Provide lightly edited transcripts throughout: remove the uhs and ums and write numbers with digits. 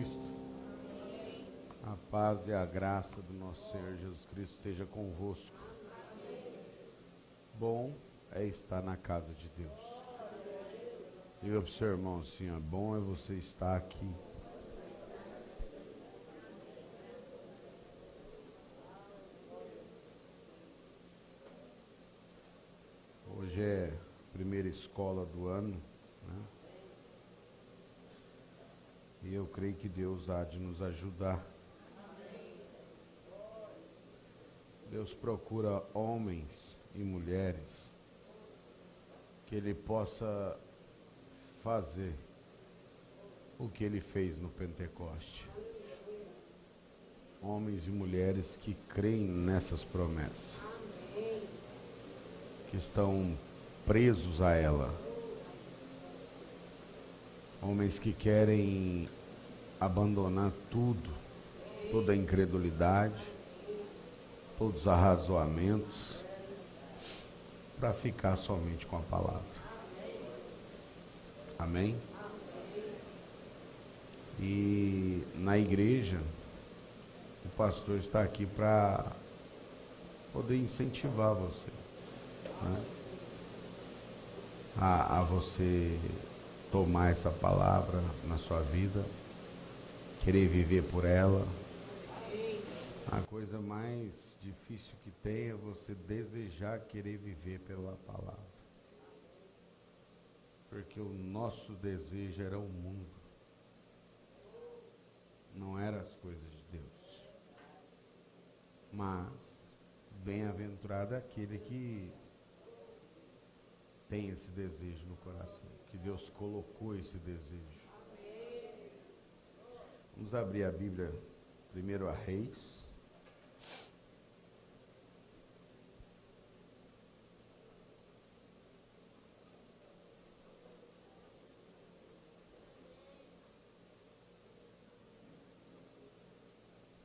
Cristo. A paz e a graça do nosso Senhor Jesus Cristo seja convosco. Bom é estar na casa de Deus. Diga para o seu irmão assim, ó, bom é você estar aqui. Hoje é a primeira escola do ano, né? E eu creio que Deus há de nos ajudar. Deus procura homens e mulheres que Ele possa fazer o que Ele fez no Pentecoste. Homens e mulheres que creem nessas promessas, que estão presos a ela. Homens que querem abandonar tudo, toda a incredulidade, todos os arrazoamentos, para ficar somente com a palavra. Amém? E na igreja, o pastor está aqui para poder incentivar você, né? A você tomar essa palavra na sua vida, querer viver por ela. A coisa mais difícil que tem é você desejar querer viver pela palavra. Porque o nosso desejo era o mundo, não eram as coisas de Deus. Mas, bem-aventurado é aquele que tem esse desejo no coração, que Deus colocou esse desejo. Vamos abrir a Bíblia primeiro a Reis.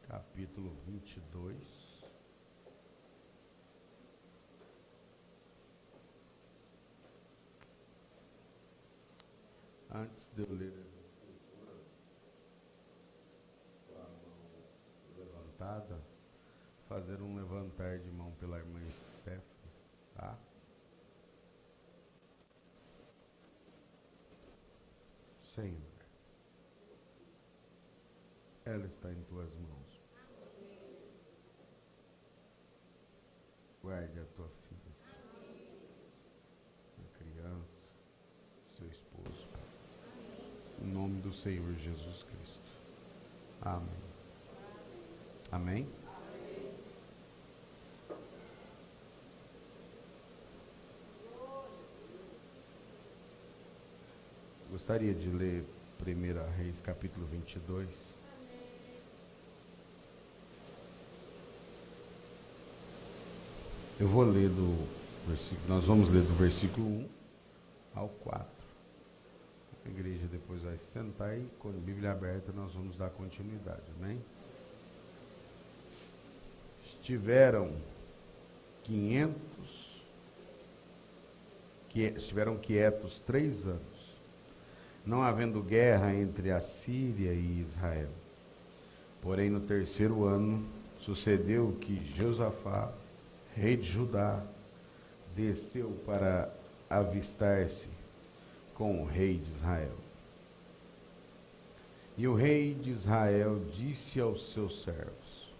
Capítulo 22. Antes de eu ler essa escritura, com a mão levantada, fazer um levantar de mão pela irmã Stephanie, tá? Senhor, ela está em tuas mãos. Guarde a tua filha, Senhor. A criança, seu esposo, Pai. Em nome do Senhor Jesus Cristo. Amém. Amém? Gostaria de ler 1 Reis, capítulo 22. Eu vou ler do versículo, nós vamos ler do versículo 1 ao 4. A igreja depois vai se sentar e com a Bíblia aberta nós vamos dar continuidade, amém? Estiveram quietos 3 anos, não havendo guerra entre a Síria e Israel. Porém, no 3º ano, sucedeu que Josafá, rei de Judá, desceu para avistar-se com o rei de Israel. E o rei de Israel disse aos seus servos: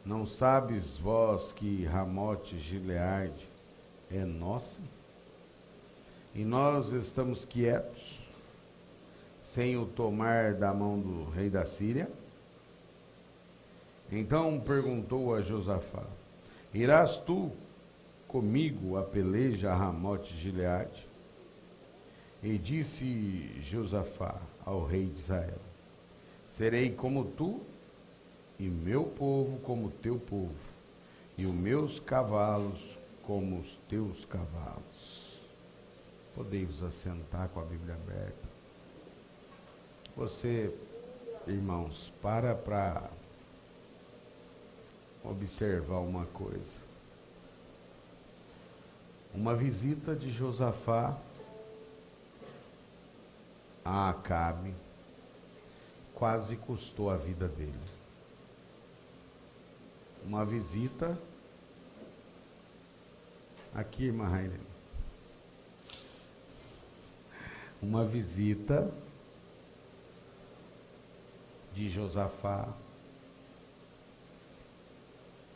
não sabes vós que Ramote Gileade é nossa? E nós estamos quietos, sem o tomar da mão do rei da Síria? Então perguntou a Josafá: irás tu comigo a peleja a Ramote Gileade? E disse Josafá ao rei de Israel: serei como tu, e meu povo como teu povo, e os meus cavalos como os teus cavalos. Podeis assentar com a Bíblia aberta. Você, irmãos, para observar uma coisa. Uma visita de Josafá a Acabe quase custou a vida dele. Uma visita, aqui, irmã Raine, uma visita de Josafá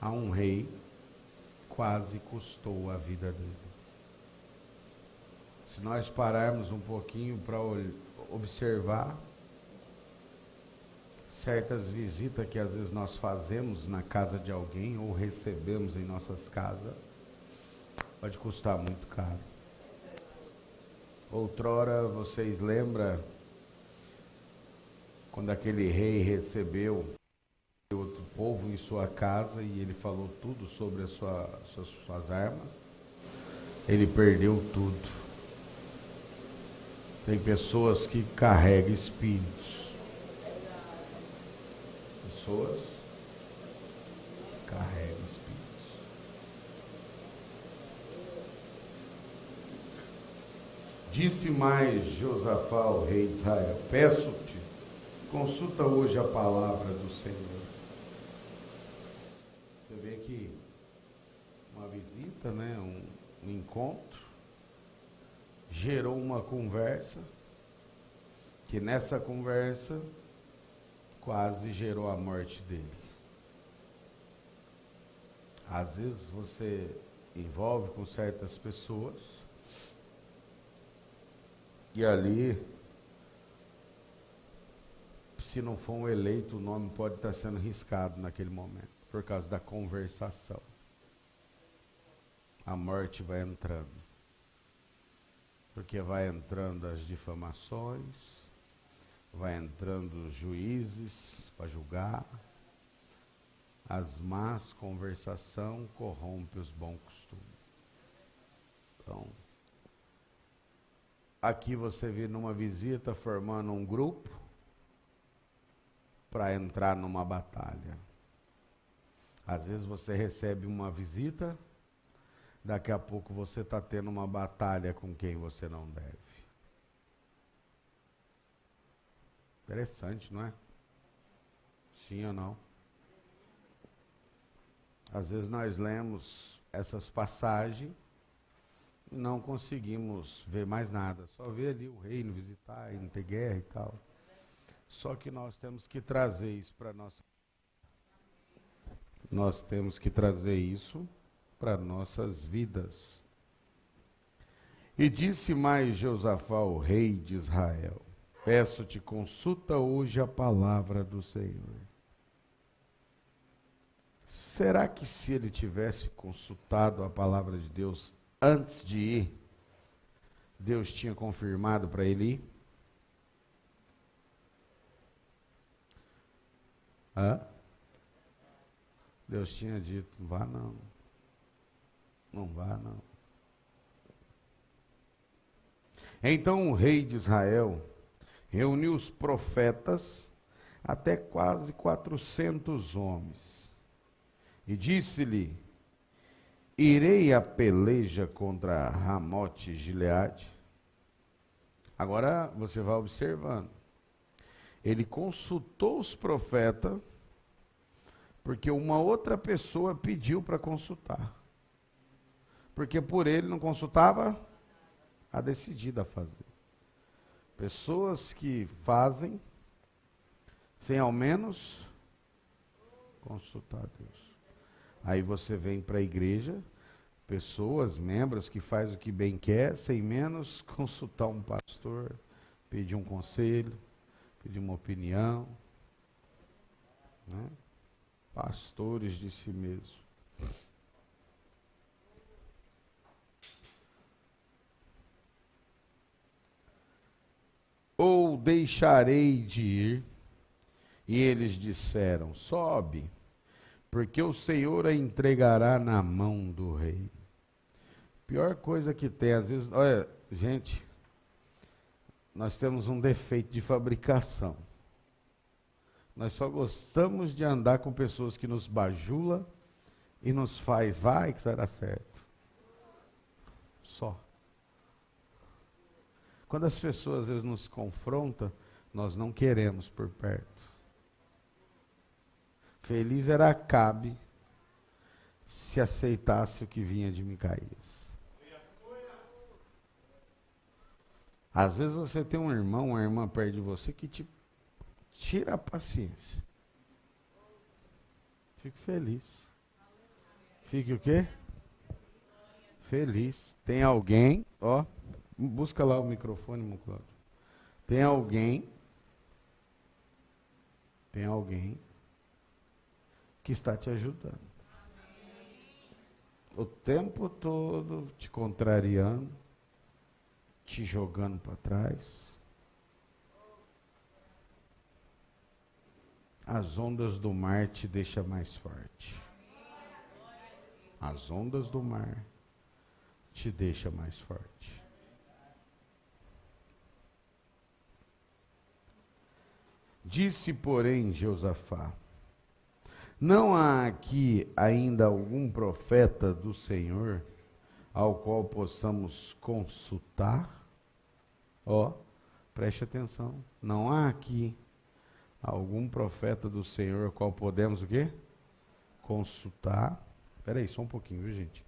a um rei quase custou a vida dele. Se nós pararmos um pouquinho para observar certas visitas que às vezes nós fazemos na casa de alguém ou recebemos em nossas casas, pode custar muito caro. Outrora, vocês lembram quando aquele rei recebeu outro povo em sua casa e ele falou tudo sobre suas armas? Ele perdeu tudo. Tem pessoas que carregam espíritos. Pessoas carregam espíritos. Disse mais Josafá ao rei de Israel: peço-te, consulta hoje a palavra do Senhor. Você vê que uma visita, né, um encontro, gerou uma conversa, que nessa conversa quase gerou a morte dele. Às vezes você envolve com certas pessoas e ali, se não for um eleito, o nome pode estar sendo riscado naquele momento, por causa da conversação. A morte vai entrando. Porque vai entrando as difamações, vai entrando os juízes para julgar, as más conversação corrompe os bons costumes. Então, aqui você vê numa visita formando um grupo para entrar numa batalha. Às vezes você recebe uma visita, daqui a pouco você está tendo uma batalha com quem você não deve. Interessante, não é? Sim ou não? Às vezes nós lemos essas passagens e não conseguimos ver mais nada. Só ver ali o reino visitar e não ter guerra e tal. Só que nós temos que trazer isso para nossa... Nós temos que trazer isso para nossas vidas. E disse mais Josafá, o rei de Israel: peço-te, consulta hoje a palavra do Senhor. Será que se ele tivesse consultado a palavra de Deus antes de ir, Deus tinha confirmado para ele ir? Deus tinha dito: não vá não. Não vá não. Então o rei de Israel reuniu os profetas, até quase 400 homens, e disse-lhe: irei a peleja contra Ramote Gileade. Agora você vai observando. Ele consultou os profetas, porque uma outra pessoa pediu para consultar. Porque por ele não consultava, a decidida a fazer. Pessoas que fazem sem ao menos consultar Deus. Aí você vem para a igreja, pessoas, membros que fazem o que bem quer, sem menos consultar um pastor, pedir um conselho, pedir uma opinião, né? Pastores de si mesmo. Ou deixarei de ir? E eles disseram: sobe, porque o Senhor a entregará na mão do rei. Pior coisa que tem, às vezes, olha, gente, nós temos um defeito de fabricação. Nós só gostamos de andar com pessoas que nos bajula e nos faz, vai que vai dar certo. Só. Quando as pessoas às vezes nos confrontam, nós não queremos por perto. Feliz era Acabe se aceitasse o que vinha de Micaías. Às vezes você tem um irmão, uma irmã perto de você que te tira a paciência. Fique feliz. Fique o quê? Feliz. Tem alguém, ó, busca lá o microfone, meu Cláudio. Tem alguém que está te ajudando. O tempo todo te contrariando, te jogando para trás. As ondas do mar te deixam mais forte. As ondas do mar te deixam mais forte. Disse, porém, Josafá: não há aqui ainda algum profeta do Senhor ao qual possamos consultar? Ó, preste atenção. Não há aqui algum profeta do Senhor ao qual podemos o quê? Consultar. Espera aí, só um pouquinho, viu, gente?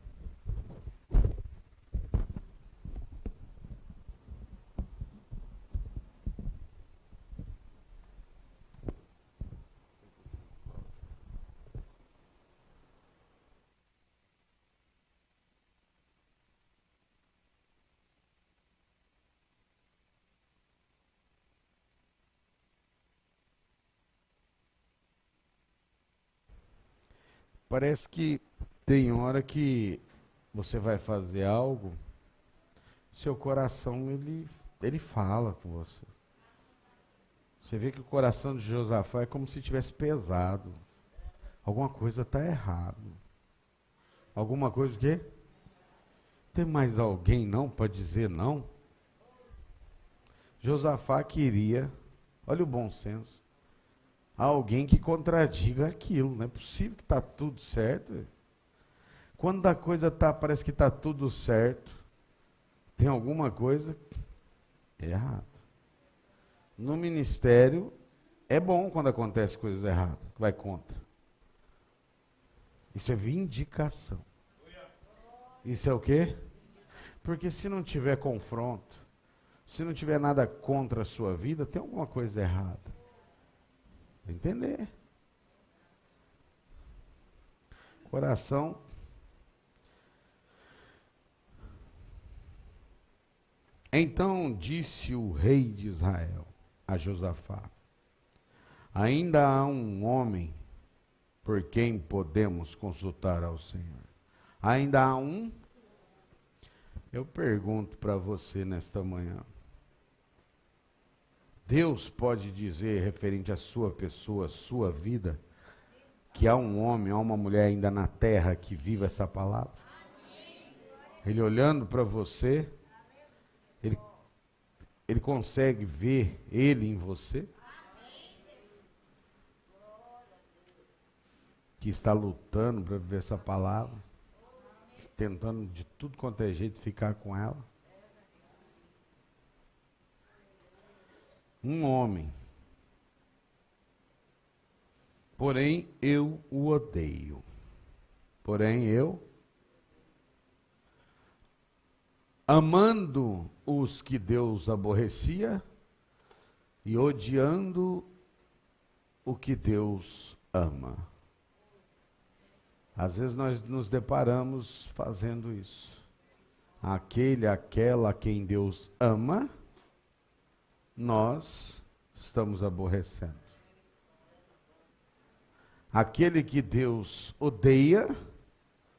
Parece que tem hora que você vai fazer algo, seu coração ele fala com você. Você vê que o coração de Josafá é como se tivesse pesado. Alguma coisa está errada. Alguma coisa o quê? Tem mais alguém não para dizer não? Josafá queria, olha o bom senso, alguém que contradiga aquilo. Não é possível que está tudo certo. Quando a coisa parece que está tudo certo, tem alguma coisa errada. No ministério, é bom quando acontece coisas erradas, que vai contra. Isso é vindicação. Isso é o quê? Porque se não tiver confronto, se não tiver nada contra a sua vida, tem alguma coisa errada. Entender. Coração. Então disse o rei de Israel a Josafá: ainda há um homem por quem podemos consultar ao Senhor. Ainda há um. Eu pergunto para você nesta manhã. Deus pode dizer, referente à sua pessoa, à sua vida, que há um homem, há uma mulher ainda na terra que vive essa palavra? Ele olhando para você, ele consegue ver ele em você? Que está lutando para viver essa palavra, tentando de tudo quanto é jeito ficar com ela. Um homem, porém eu o odeio. Porém eu, amando os que Deus aborrecia e odiando o que Deus ama. Às vezes nós nos deparamos fazendo isso. Aquele, aquela a quem Deus ama, nós estamos aborrecendo. Aquele que Deus odeia,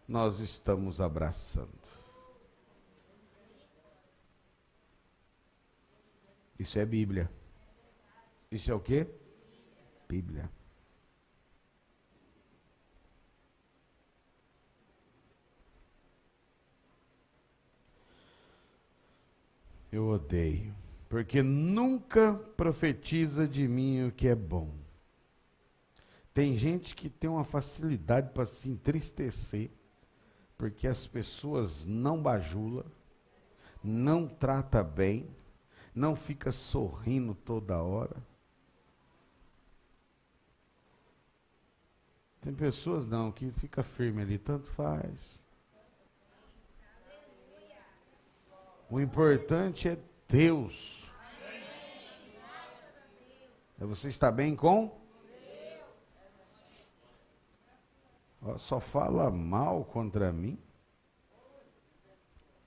nós estamos abraçando. Isso é Bíblia. Isso é o quê? Bíblia. Eu odeio, porque nunca profetiza de mim o que é bom. Tem gente que tem uma facilidade para se entristecer, porque as pessoas não bajulam, não trata bem, não fica sorrindo toda hora. Tem pessoas não, que fica firme ali, tanto faz. O importante é Deus. É você estar bem com? Ó, só fala mal contra mim.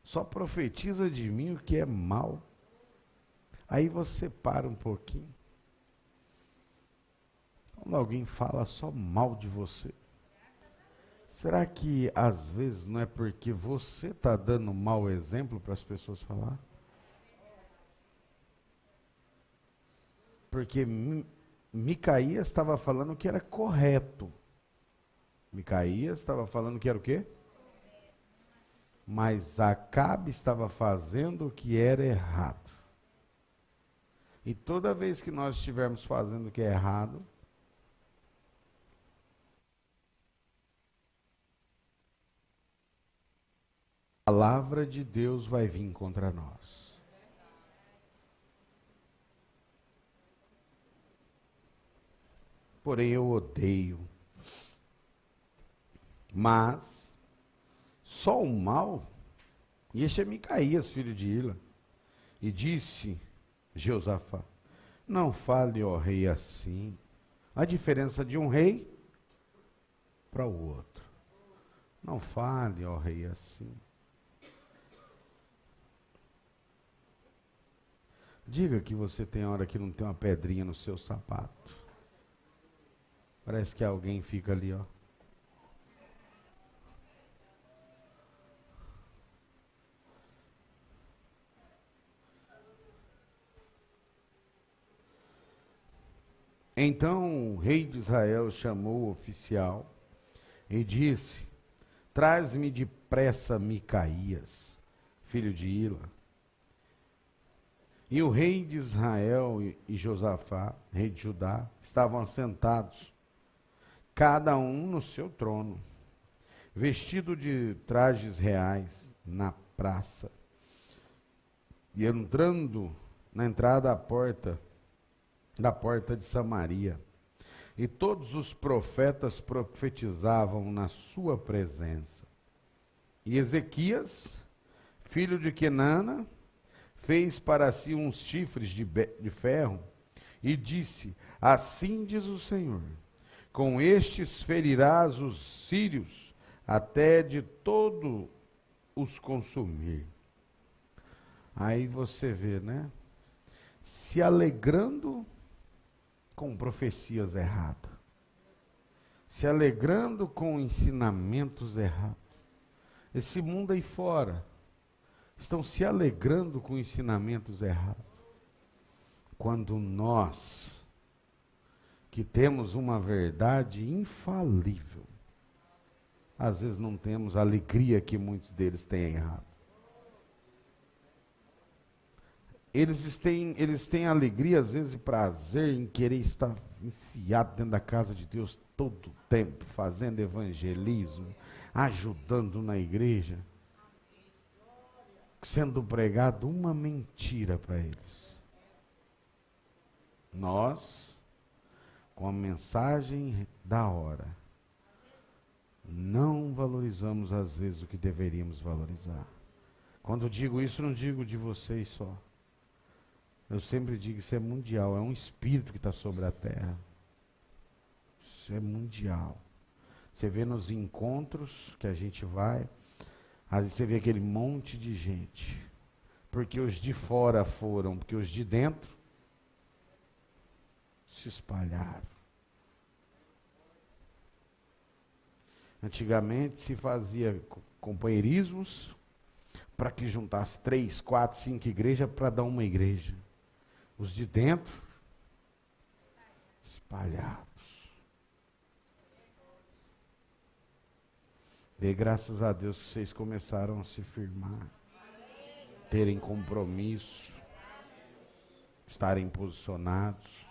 Só profetiza de mim o que é mal. Aí você para um pouquinho. Quando alguém fala só mal de você, será que às vezes não é porque você está dando mau exemplo para as pessoas falar? Porque Micaías estava falando que era correto. Micaías estava falando que era o quê? Mas Acabe estava fazendo o que era errado. E toda vez que nós estivermos fazendo o que é errado, a palavra de Deus vai vir contra nós. Porém eu odeio. Mas só o mal, e este é Micaías, filho de Ila, e disse Josafá: não fale, ó rei, assim. A diferença de um rei para o outro. Não fale, ó rei, assim. Diga que você tem hora que não tem uma pedrinha no seu sapato. Parece que alguém fica ali, ó. Então o rei de Israel chamou o oficial e disse: traz-me depressa Micaías, filho de Ila. E o rei de Israel e Josafá, rei de Judá, estavam assentados, cada um no seu trono, vestido de trajes reais, na praça. E entrando na entrada da porta de Samaria, e todos os profetas profetizavam na sua presença. E Ezequias, filho de Quenana, fez para si uns chifres de ferro e disse: assim diz o Senhor, com estes ferirás os sírios até de todo os consumir. Aí você vê, né? Se alegrando com profecias erradas, se alegrando com ensinamentos errados. Esse mundo aí fora estão se alegrando com ensinamentos errados. Quando nós, que temos uma verdade infalível, às vezes não temos a alegria que muitos deles têm errado. Eles têm alegria, às vezes, e prazer em querer estar enfiado dentro da casa de Deus todo o tempo, fazendo evangelismo, ajudando na igreja, sendo pregado uma mentira para eles. Nós, com a mensagem da hora, não valorizamos às vezes o que deveríamos valorizar. Quando eu digo isso, não digo de vocês só. Eu sempre digo, isso é mundial, é um espírito que está sobre a terra. Isso é mundial. Você vê nos encontros que a gente vai, às vezes você vê aquele monte de gente. Porque os de fora foram, porque os de dentro se espalharam. Antigamente se fazia companheirismos para que juntasse 3, 4, 5 igrejas para dar uma igreja. Os de dentro, espalhados. Dê graças a Deus que vocês começaram a se firmar, terem compromisso, estarem posicionados.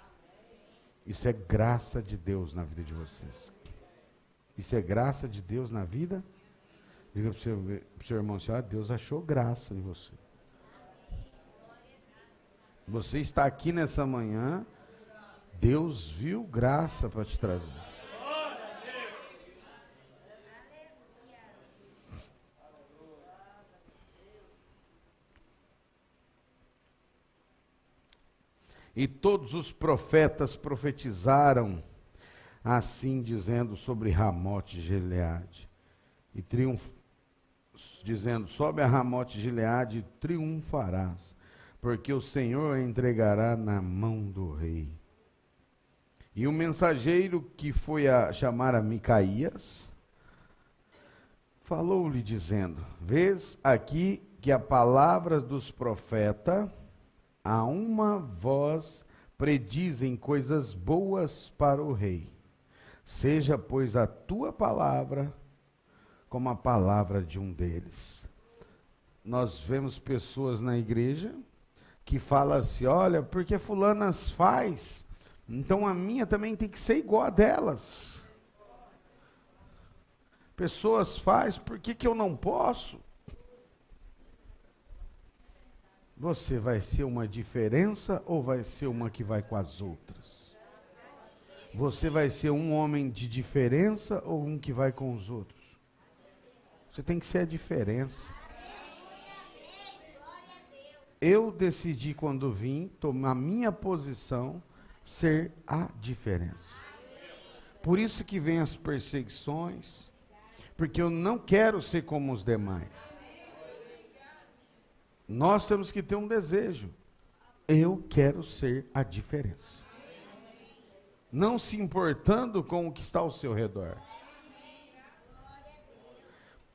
Isso é graça de Deus na vida de vocês. Isso é graça de Deus na vida. Diga para o seu irmão assim: Deus achou graça em você. Você está aqui nessa manhã, Deus viu graça para te trazer. E todos os profetas profetizaram assim, dizendo sobre Ramote Gileade. E dizendo, sobe a Ramote Gileade e triunfarás, porque o Senhor a entregará na mão do rei. E o mensageiro que foi a chamar a Micaías, falou-lhe dizendo, vês aqui que a palavra dos profetas, a uma voz predizem coisas boas para o rei. Seja, pois, a tua palavra como a palavra de um deles. Nós vemos pessoas na igreja que falam assim, olha, porque fulanas faz, então a minha também tem que ser igual a delas. Pessoas faz, por que eu não posso? Você vai ser uma diferença ou vai ser uma que vai com as outras? Você vai ser um homem de diferença ou um que vai com os outros? Você tem que ser a diferença. Eu decidi quando vim, tomar minha posição, ser a diferença. Por isso que vem as perseguições, porque eu não quero ser como os demais. Nós temos que ter um desejo. Eu quero ser a diferença. Não se importando com o que está ao seu redor.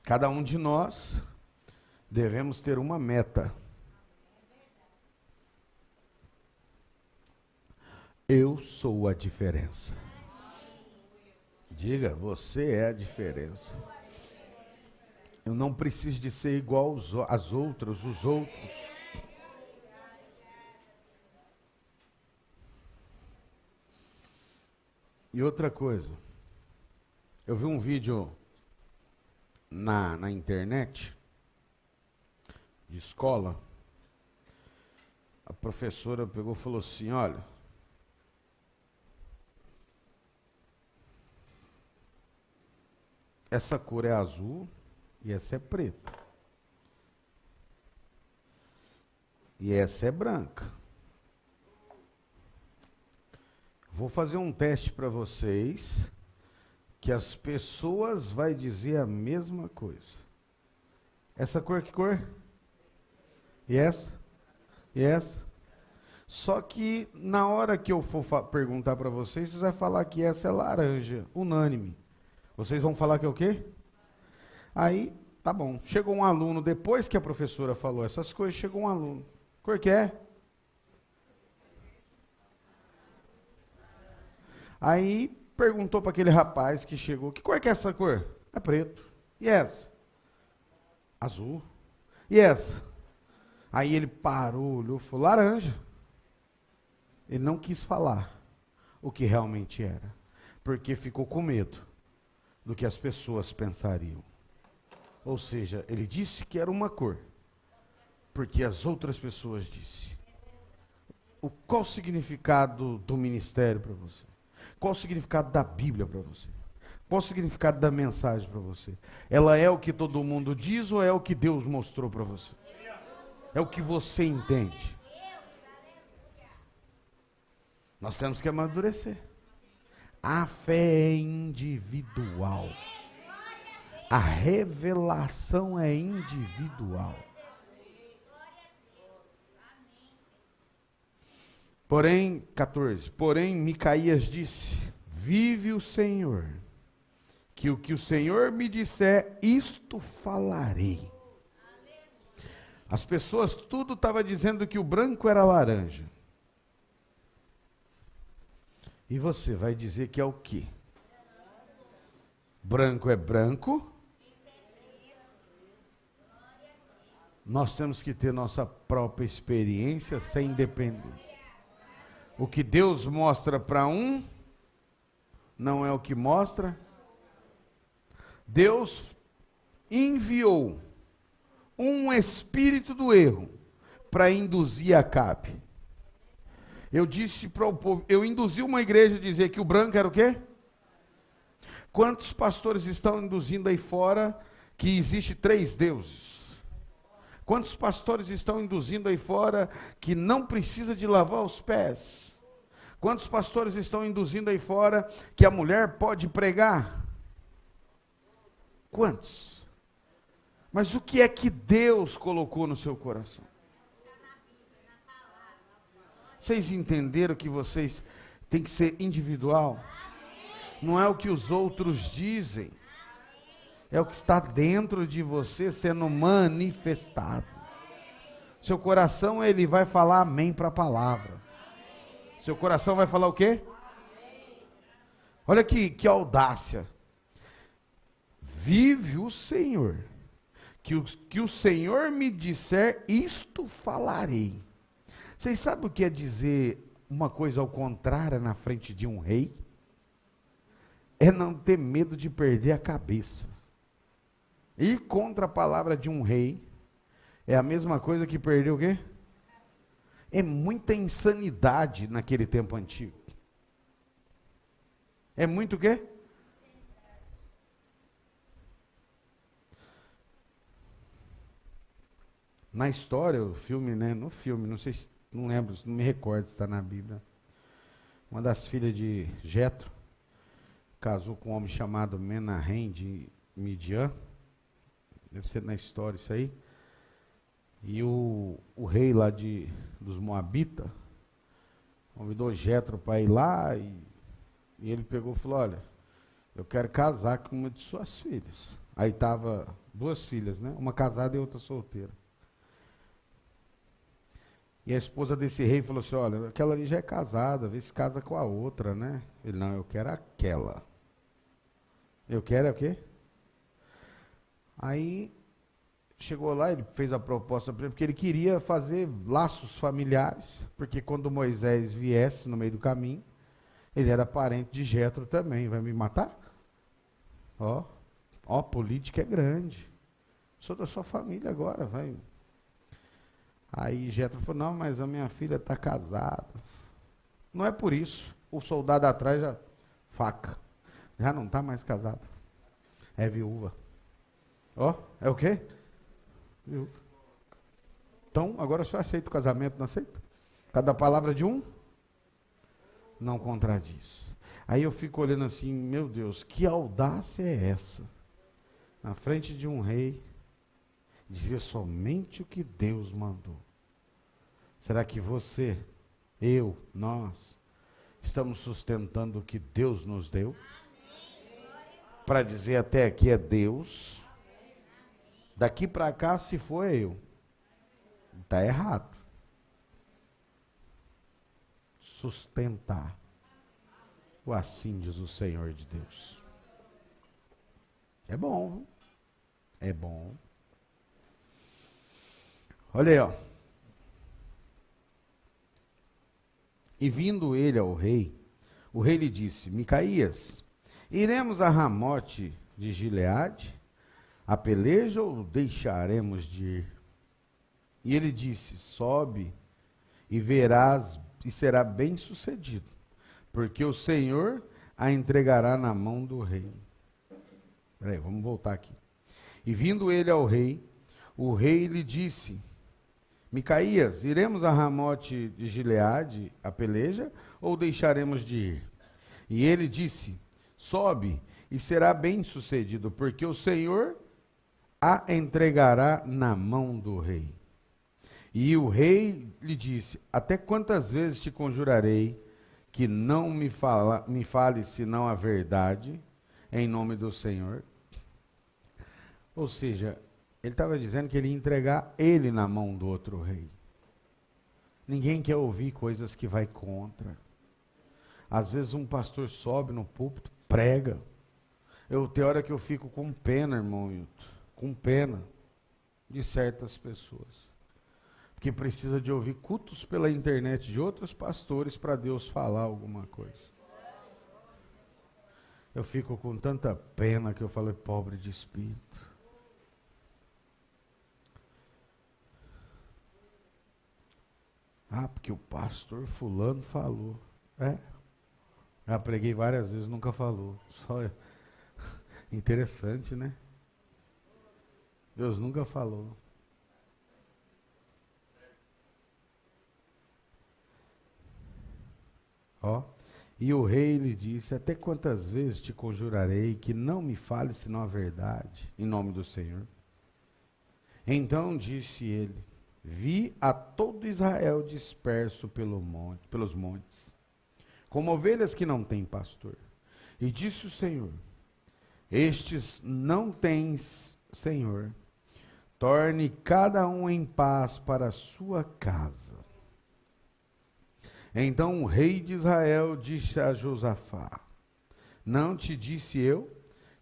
Cada um de nós devemos ter uma meta. Eu sou a diferença. Diga, você é a diferença. Eu não preciso de ser igual às outras, os outros. E outra coisa, eu vi um vídeo na internet, de escola, a professora pegou e falou assim, olha, essa cor é azul e essa é preta. E essa é branca. Vou fazer um teste para vocês, que as pessoas vão dizer a mesma coisa. Essa cor, que cor? E essa? E essa? Só que na hora que eu for perguntar para vocês, vocês vão falar que essa é laranja, unânime. Vocês vão falar que é o quê? Aí, tá bom. Chegou um aluno, depois que a professora falou essas coisas, chegou um aluno. Cor que é? Aí perguntou para aquele rapaz que chegou, que cor que é essa cor? É preto. E essa? Azul. E essa? Aí ele parou, olhou, falou, laranja. Ele não quis falar o que realmente era, porque ficou com medo do que as pessoas pensariam. Ou seja, ele disse que era uma cor, porque as outras pessoas disseram. Qual o significado do ministério para você? Qual o significado da Bíblia para você? Qual o significado da mensagem para você? Ela é o que todo mundo diz ou é o que Deus mostrou para você? É o que você entende? Nós temos que amadurecer. A fé é individual. A revelação é individual. Porém, 14, porém Micaías disse, vive o Senhor, que o Senhor me disser, isto falarei. As pessoas, tudo estava dizendo que o branco era laranja. E você vai dizer que é o quê? Branco é branco. Nós temos que ter nossa própria experiência sem depender. O que Deus mostra para um, não é o que mostra. Deus enviou um espírito do erro para induzir Acabe. Eu disse para o povo, eu induzi uma igreja a dizer que o branco era o quê? Quantos pastores estão induzindo aí fora que existe 3 deuses? Quantos pastores estão induzindo aí fora que não precisa de lavar os pés? Quantos pastores estão induzindo aí fora que a mulher pode pregar? Quantos? Mas o que é que Deus colocou no seu coração? Vocês entenderam que vocês têm que ser individual? Não é o que os outros dizem. É o que está dentro de você sendo manifestado. Seu coração, ele vai falar amém para a palavra. Seu coração vai falar o quê? Olha que audácia. Vive o Senhor. Que o Senhor me disser, isto falarei. Vocês sabem o que é dizer uma coisa ao contrário na frente de um rei? É não ter medo de perder a cabeça. Ir contra a palavra de um rei é a mesma coisa que perder o quê? É muita insanidade naquele tempo antigo. É muito o quê? Na história, o filme, né? No filme, não sei se, não lembro, não me recordo se está na Bíblia. Uma das filhas de Jetro casou com um homem chamado Menahem de Midian. Deve ser na história isso aí. E o rei lá dos Moabitas convidou Jetro para ir lá e ele pegou e falou, olha, eu quero casar com uma de suas filhas. Aí estava 2 filhas, né? Uma casada e outra solteira. E a esposa desse rei falou assim, olha, aquela ali já é casada, vê se casa com a outra, né? Ele, não, eu quero aquela. Eu quero é o quê? Aí chegou lá, ele fez a proposta para ele, porque ele queria fazer laços familiares, porque quando Moisés viesse no meio do caminho, ele era parente de Jetro também, vai me matar? Ó, política é grande, sou da sua família agora, vai. Aí Jetro falou, não, mas a minha filha está casada. Não é por isso, o soldado atrás já, faca, já não está mais casado, é viúva. É o quê? Viúva. Então, agora só aceita o casamento, não aceita? Cada palavra de um não contradiz. Aí eu fico olhando assim, meu Deus, que audácia é essa? Na frente de um rei, dizer somente o que Deus mandou. Será que você, eu, nós, estamos sustentando o que Deus nos deu? Para dizer até aqui é Deus, daqui para cá, se for eu, está errado. Sustentar o assim diz o Senhor de Deus. É bom, viu? É bom. Olha aí, ó. E vindo ele ao rei, o rei lhe disse, Micaías, iremos a Ramote de Gileade, a peleja ou deixaremos de ir? E ele disse, sobe e verás e será bem sucedido, porque o Senhor a entregará na mão do rei. Peraí, vamos voltar aqui. E vindo ele ao rei, o rei lhe disse, Micaías, iremos a Ramote de Gileade, a peleja, ou deixaremos de ir? E ele disse, sobe e será bem sucedido, porque o Senhor a entregará na mão do rei. E o rei lhe disse, até quantas vezes te conjurarei que não me fale senão a verdade, em nome do Senhor? Ou seja, ele estava dizendo que ele ia entregar ele na mão do outro rei. Ninguém quer ouvir coisas que vai contra. Às vezes um pastor sobe no púlpito, prega. Tem hora que eu fico com pena, irmão Hilton, com pena de certas pessoas. Porque precisa de ouvir cultos pela internet de outros pastores para Deus falar alguma coisa. Eu fico com tanta pena que eu falo, pobre de espírito. Ah, porque o pastor fulano falou. É, já preguei várias vezes, nunca falou. Só interessante, né? Deus nunca falou. Ó. E o rei lhe disse: até quantas vezes te conjurarei que não me fale senão a verdade, em nome do Senhor? Então disse ele: vi a todo Israel disperso pelos montes, como ovelhas que não têm pastor. E disse o Senhor: estes não tens Senhor, torne cada um em paz para a sua casa. Então o rei de Israel disse a Josafá: não te disse eu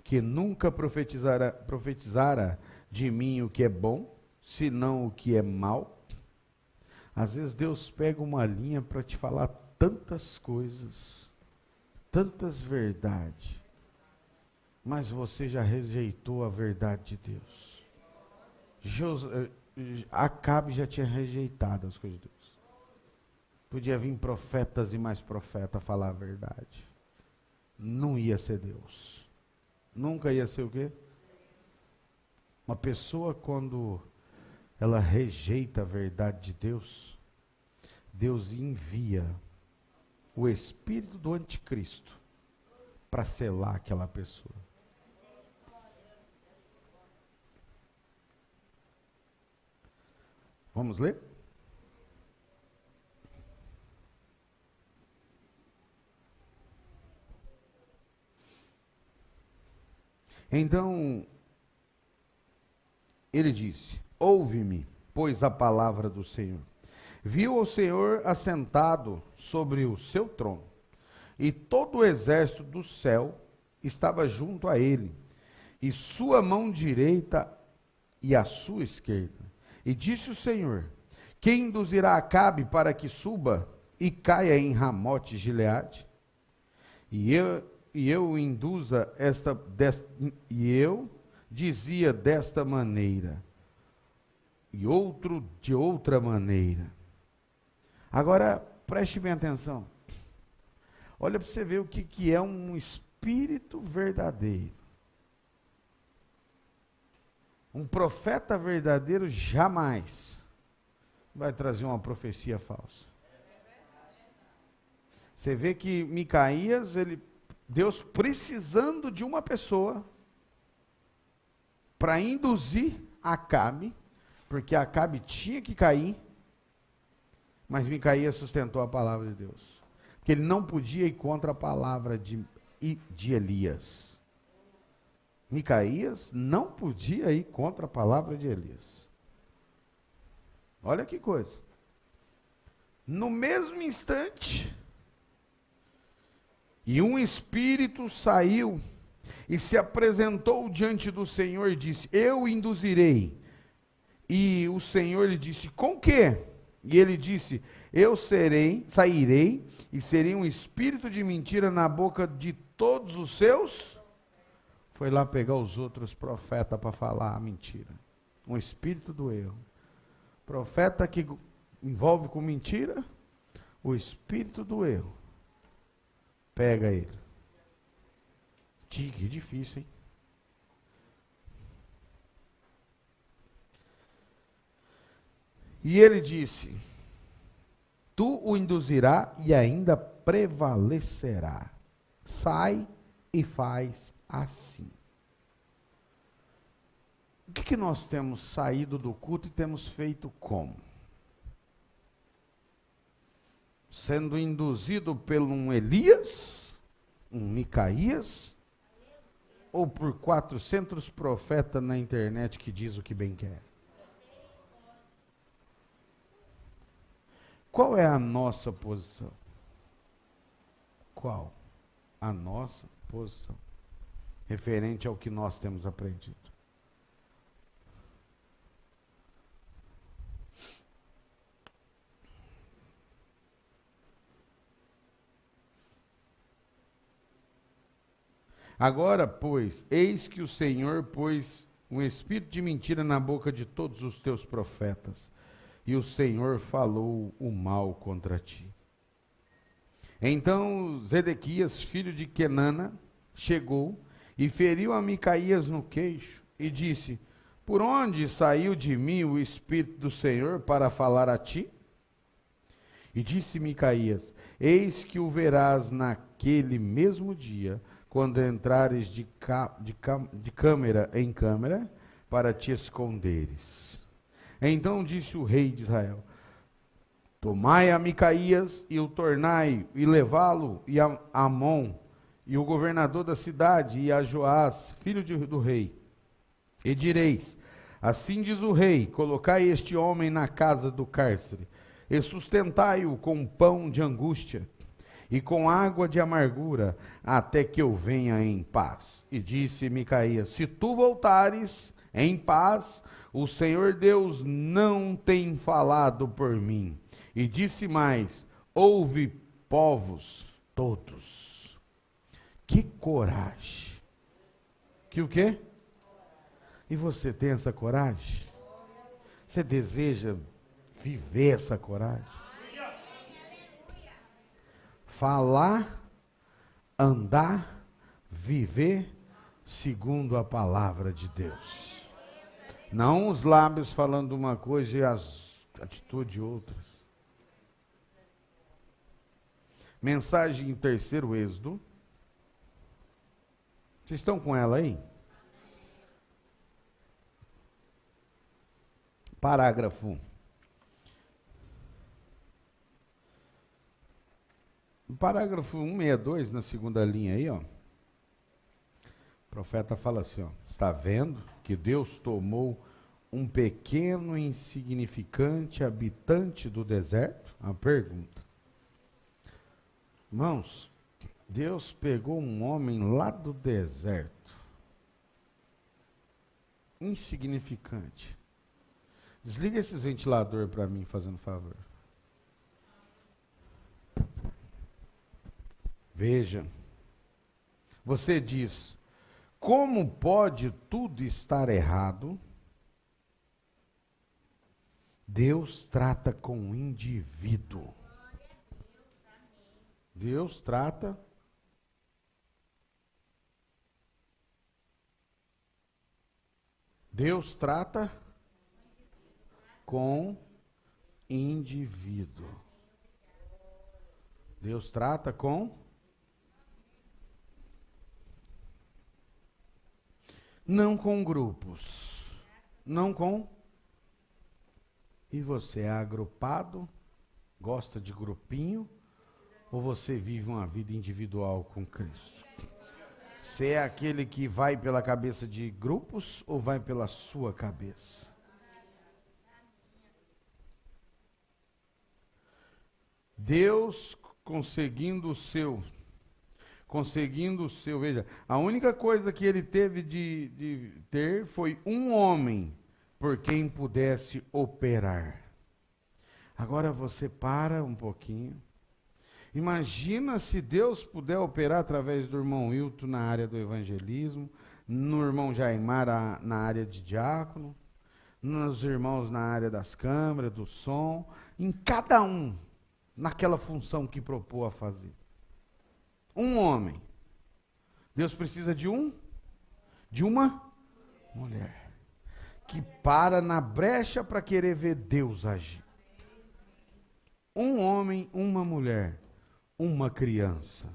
que nunca profetizara de mim o que é bom, senão o que é mal? Às vezes Deus pega uma linha para te falar tantas coisas, tantas verdades, mas você já rejeitou a verdade de Deus. Acabe já tinha rejeitado as coisas de Deus. Podia vir profetas e mais profetas falar a verdade. Não ia ser Deus. Nunca ia ser o quê? Uma pessoa, quando ela rejeita a verdade de Deus, Deus envia o espírito do anticristo para selar aquela pessoa. Vamos ler? Então, ele disse: ouve-me, pois, a palavra do Senhor. Viu o Senhor assentado sobre o seu trono, e todo o exército do céu estava junto a ele, e sua mão direita e a sua esquerda. E disse o Senhor: quem induzirá Acabe para que suba e caia em Ramote Gileade? E eu dizia desta maneira, e outro de outra maneira. Agora, preste bem atenção. Olha para você ver o que é um espírito verdadeiro. Um profeta verdadeiro jamais vai trazer uma profecia falsa. Você vê que Micaías, Deus precisando de uma pessoa para induzir Acabe, porque Acabe tinha que cair, mas Micaías sustentou a palavra de Deus, porque ele não podia ir contra a palavra de Elias. Micaías não podia ir contra a palavra de Elias. Olha que coisa. No mesmo instante, e um espírito saiu e se apresentou diante do Senhor e disse: eu induzirei. E o Senhor lhe disse: com quê? E ele disse: eu sairei e serei um espírito de mentira na boca de todos os seus. Foi lá pegar os outros profetas para falar a mentira. Um espírito do erro. Profeta que envolve com mentira, o espírito do erro. Pega ele. Que difícil, hein? E ele disse: tu o induzirá e ainda prevalecerá. Sai e faz assim. O que nós temos saído do culto e temos feito como? Sendo induzido por um Elias, um Micaías, ou por 400 profetas na internet que diz o que bem quer? Qual é a nossa posição? Qual? A nossa posição. Referente ao que nós temos aprendido. Agora, pois, eis que o Senhor pôs um espírito de mentira na boca de todos os teus profetas, e o Senhor falou o mal contra ti. Então Zedequias, filho de Quenana, chegou e feriu a Micaías no queixo e disse: por onde saiu de mim o Espírito do Senhor para falar a ti? E disse Micaías: eis que o verás naquele mesmo dia, quando entrares de câmara em câmara, para te esconderes. Então disse o rei de Israel: tomai a Micaías e o tornai, e levá-lo, e a Amon, e o governador da cidade, e a Joás, filho do rei. E direis: assim diz o rei, colocai este homem na casa do cárcere, e sustentai-o com pão de angústia, e com água de amargura, até que eu venha em paz. E disse Micaías: se tu voltares em paz, o Senhor Deus não tem falado por mim. E disse mais: ouve, povos todos. Que coragem. Que o quê? E você tem essa coragem? Você deseja viver essa coragem? Falar, andar, viver segundo a palavra de Deus. Não os lábios falando uma coisa e as atitudes outras. Mensagem em 3º Êxodo. Vocês estão com ela aí? Parágrafo. Parágrafo 162, na segunda linha aí, ó. O profeta fala assim, ó: está vendo que Deus tomou um pequeno e insignificante habitante do deserto? A pergunta. Irmãos, Deus pegou um homem lá do deserto, insignificante. Desliga esses ventiladores para mim, fazendo favor. Veja, você diz: como pode tudo estar errado? Deus trata com o indivíduo. Deus trata com indivíduo. Deus trata com não com grupos, não com. E você é agrupado, gosta de grupinho, ou você vive uma vida individual com Cristo? Você é aquele que vai pela cabeça de grupos ou vai pela sua cabeça? Deus conseguindo o seu, veja, a única coisa que ele teve de ter foi um homem por quem pudesse operar. Agora você para um pouquinho. Imagina se Deus puder operar através do irmão Wilton na área do evangelismo, no irmão Jaimar na área de diácono, nos irmãos na área das câmeras, do som, em cada um, naquela função que propôs a fazer. Um homem. Deus precisa de uma mulher que para na brecha para querer ver Deus agir. Um homem, uma mulher, uma criança.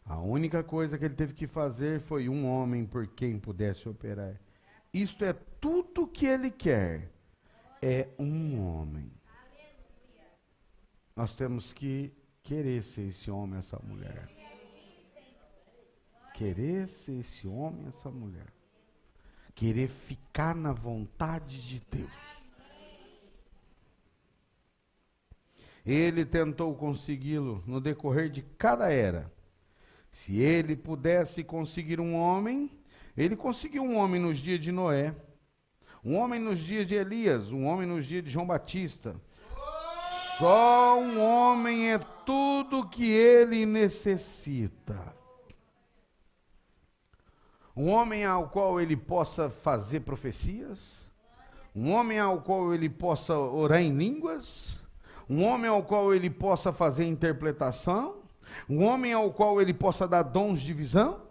A única coisa que ele teve que fazer foi um homem por quem pudesse operar. Isto é tudo que ele quer. É um homem. Nós temos que querer ser esse homem, essa mulher. Querer ser esse homem, essa mulher. Querer ficar na vontade de Deus. Ele tentou consegui-lo no decorrer de cada era. Se ele pudesse conseguir um homem, ele conseguiu um homem nos dias de Noé, um homem nos dias de Elias, um homem nos dias de João Batista. Só um homem é tudo que ele necessita. Um homem ao qual ele possa fazer profecias, um homem ao qual ele possa orar em línguas, um homem ao qual ele possa fazer interpretação, um homem ao qual ele possa dar dons de visão,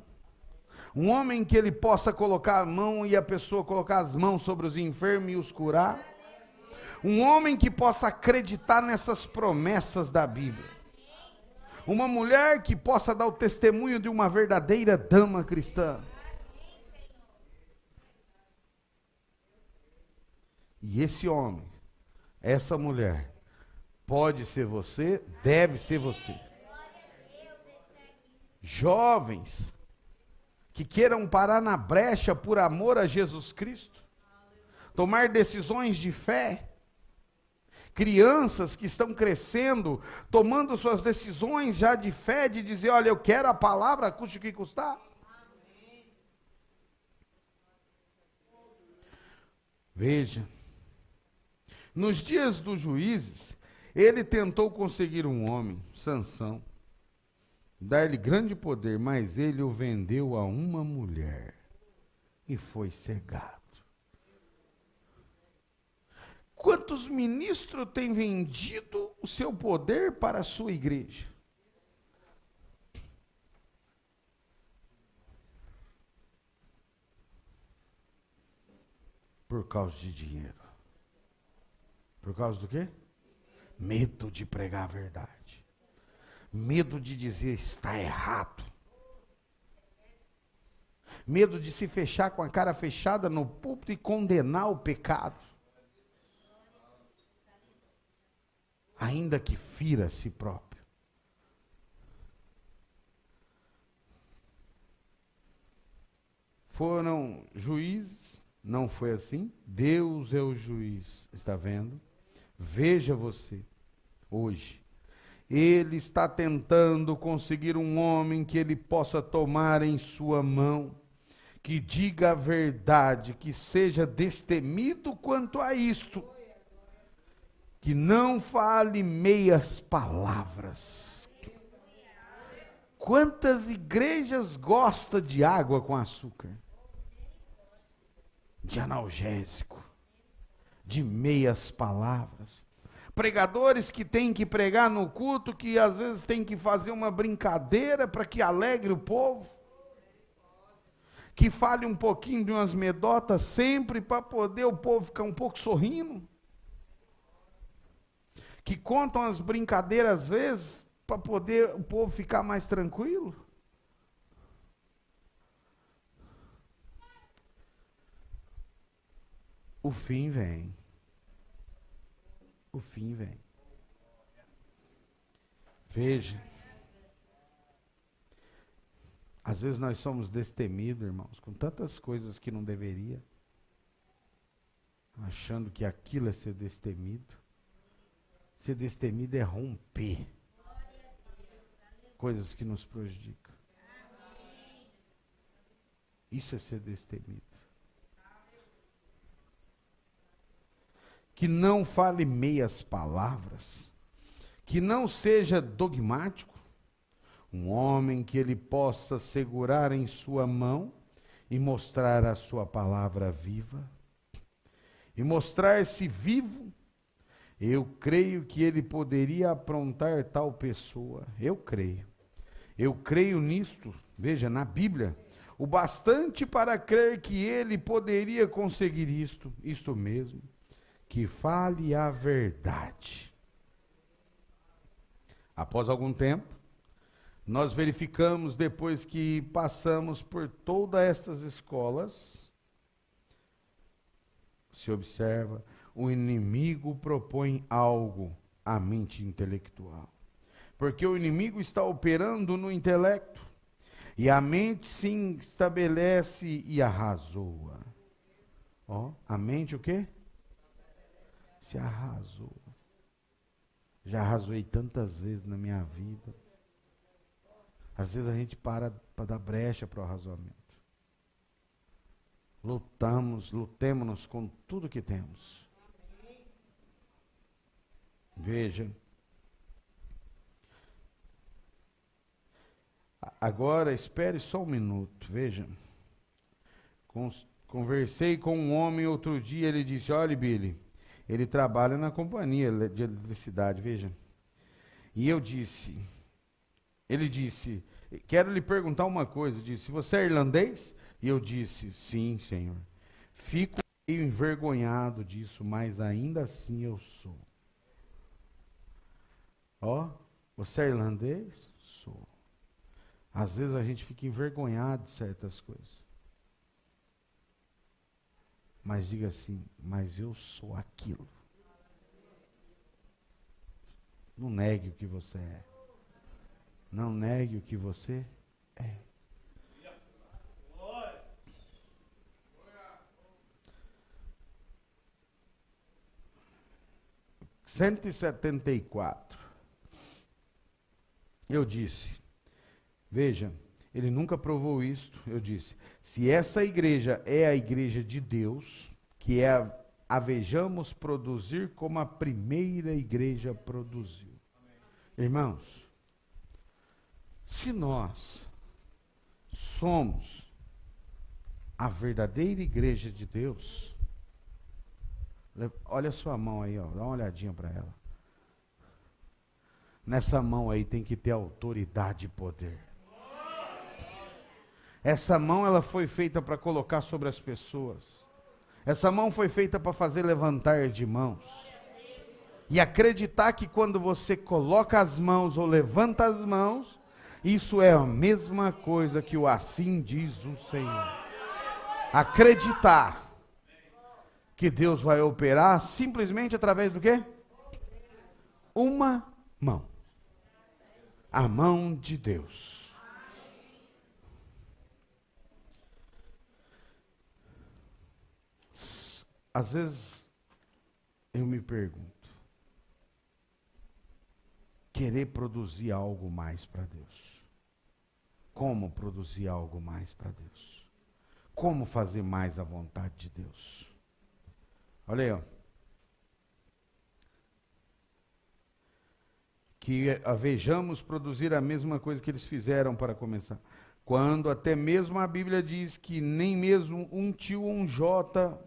um homem que ele possa colocar a mão e a pessoa colocar as mãos sobre os enfermos e os curar, um homem que possa acreditar nessas promessas da Bíblia, uma mulher que possa dar o testemunho de uma verdadeira dama cristã. E esse homem, essa mulher, pode ser você, deve ser você. Jovens que queiram parar na brecha por amor a Jesus Cristo, tomar decisões de fé, crianças que estão crescendo, tomando suas decisões já de fé, de dizer, olha, eu quero a palavra, custe o que custar. Veja, nos dias dos juízes, ele tentou conseguir um homem, Sansão, dar-lhe grande poder, mas ele o vendeu a uma mulher e foi cegado. Quantos ministros têm vendido o seu poder para a sua igreja? Por causa de dinheiro. Por causa do quê? Medo de pregar a verdade. Medo de dizer está errado. Medo de se fechar com a cara fechada no púlpito e condenar o pecado. Ainda que fira a si próprio. Foram juízes, não foi assim? Deus é o juiz, está vendo? Veja você, hoje. Ele está tentando conseguir um homem que ele possa tomar em sua mão, que diga a verdade, que seja destemido quanto a isto, que não fale meias palavras. Quantas igrejas gostam de água com açúcar? De analgésico, de meias palavras. Pregadores que têm que pregar no culto, que às vezes tem que fazer uma brincadeira para que alegre o povo, que fale um pouquinho de umas medotas sempre para poder o povo ficar um pouco sorrindo, que contam as brincadeiras às vezes para poder o povo ficar mais tranquilo. O fim vem. O fim vem. Veja. Às vezes nós somos destemidos, irmãos, com tantas coisas que não deveria, achando que aquilo é ser destemido. Ser destemido é romper coisas que nos prejudicam. Isso é ser destemido. Que não fale meias palavras, que não seja dogmático, um homem que ele possa segurar em sua mão e mostrar a sua palavra viva, e mostrar-se vivo. Eu creio que ele poderia aprontar tal pessoa, eu creio nisto, veja, na Bíblia, o bastante para crer que ele poderia conseguir isto mesmo, que fale a verdade. Após algum tempo, nós verificamos, depois que passamos por todas estas escolas, se observa, o inimigo propõe algo à mente intelectual. Porque o inimigo está operando no intelecto, e a mente se estabelece e arrasoa. Ó, a mente o quê? Se arrasou. Já arrasoei tantas vezes na minha vida. Às vezes a gente para dar brecha para o arrasamento. Lutemos com tudo que temos. Veja. Agora espere só um minuto, veja. Conversei com um homem outro dia, ele disse, olha, Billy, ele trabalha na companhia de eletricidade, veja. E ele disse, quero lhe perguntar uma coisa, disse, você é irlandês? E eu disse, sim, senhor. Fico meio envergonhado disso, mas ainda assim eu sou. Ó, você é irlandês? Sou. Às vezes a gente fica envergonhado de certas coisas. Mas diga assim, mas eu sou aquilo. Não negue o que você é. Não negue o que você é. Cento e 174. Eu disse, veja, ele nunca provou isto. Eu disse, se essa igreja é a igreja de Deus, que é a vejamos produzir como a primeira igreja produziu. Irmãos, se nós somos a verdadeira igreja de Deus, olha a sua mão aí, ó, dá uma olhadinha para ela. Nessa mão aí tem que ter autoridade e poder. Essa mão ela foi feita para colocar sobre as pessoas. Essa mão foi feita para fazer levantar de mãos. E acreditar que quando você coloca as mãos ou levanta as mãos, isso é a mesma coisa que o assim diz o Senhor. Acreditar que Deus vai operar simplesmente através do quê? Uma mão. A mão de Deus. Às vezes eu me pergunto, querer produzir algo mais para Deus. Como produzir algo mais para Deus? Como fazer mais a vontade de Deus? Olha aí, ó. Que vejamos produzir a mesma coisa que eles fizeram para começar. Quando até mesmo a Bíblia diz que nem mesmo um tio ou um jota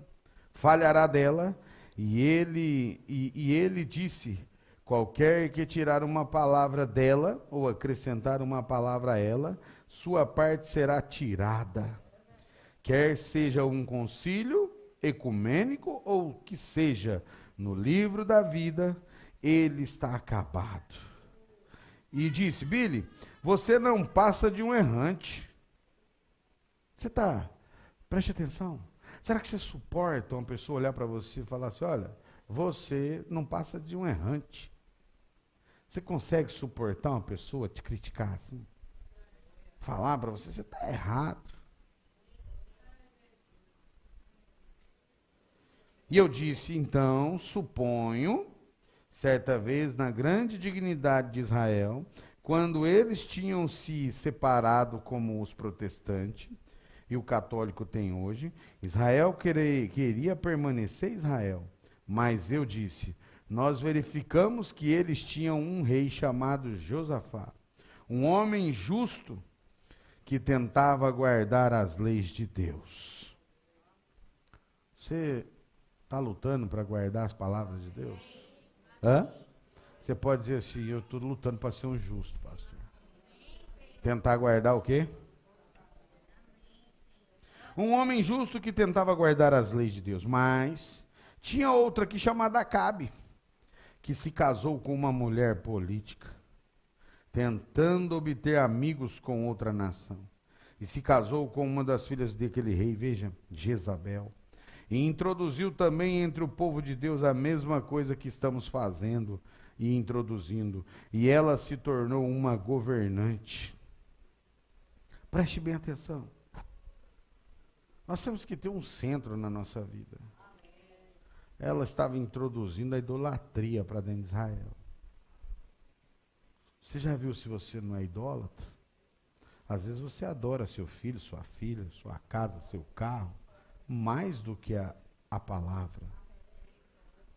falhará dela, e ele disse, qualquer que tirar uma palavra dela, ou acrescentar uma palavra a ela, sua parte será tirada. Quer seja um concílio ecumênico, ou que seja no livro da vida, ele está acabado. E disse, Billy, você não passa de um errante. Preste atenção. Será que você suporta uma pessoa olhar para você e falar assim, olha, você não passa de um errante? Você consegue suportar uma pessoa te criticar assim? Falar para você, você está errado. E eu disse, então, suponho, certa vez, na grande dignidade de Israel, quando eles tinham se separado como os protestantes, e o católico tem hoje, Israel queria permanecer Israel, mas eu disse, nós verificamos que eles tinham um rei chamado Josafá, um homem justo que tentava guardar as leis de Deus. Você está lutando para guardar as palavras de Deus? Hã? Você pode dizer assim, eu estou lutando para ser um justo, pastor. Tentar guardar o quê? Um homem justo que tentava guardar as leis de Deus, mas tinha outra aqui chamada Acabe, que se casou com uma mulher política, tentando obter amigos com outra nação. E se casou com uma das filhas daquele rei, veja, Jezabel. E introduziu também entre o povo de Deus a mesma coisa que estamos fazendo e introduzindo. E ela se tornou uma governante. Preste bem atenção. Nós temos que ter um centro na nossa vida. Ela estava introduzindo a idolatria para dentro de Israel. Você já viu se você não é idólatra? Às vezes você adora seu filho, sua filha, sua casa, seu carro, mais do que a palavra.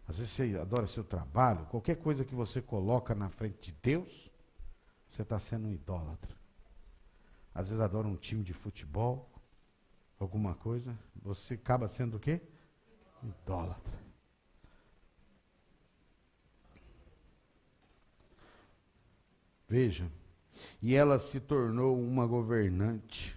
Às vezes você adora seu trabalho, qualquer coisa que você coloca na frente de Deus, você está sendo um idólatra. Às vezes adora um time de futebol, alguma coisa, você acaba sendo o quê? Idólatra. Veja, e ela se tornou uma governante.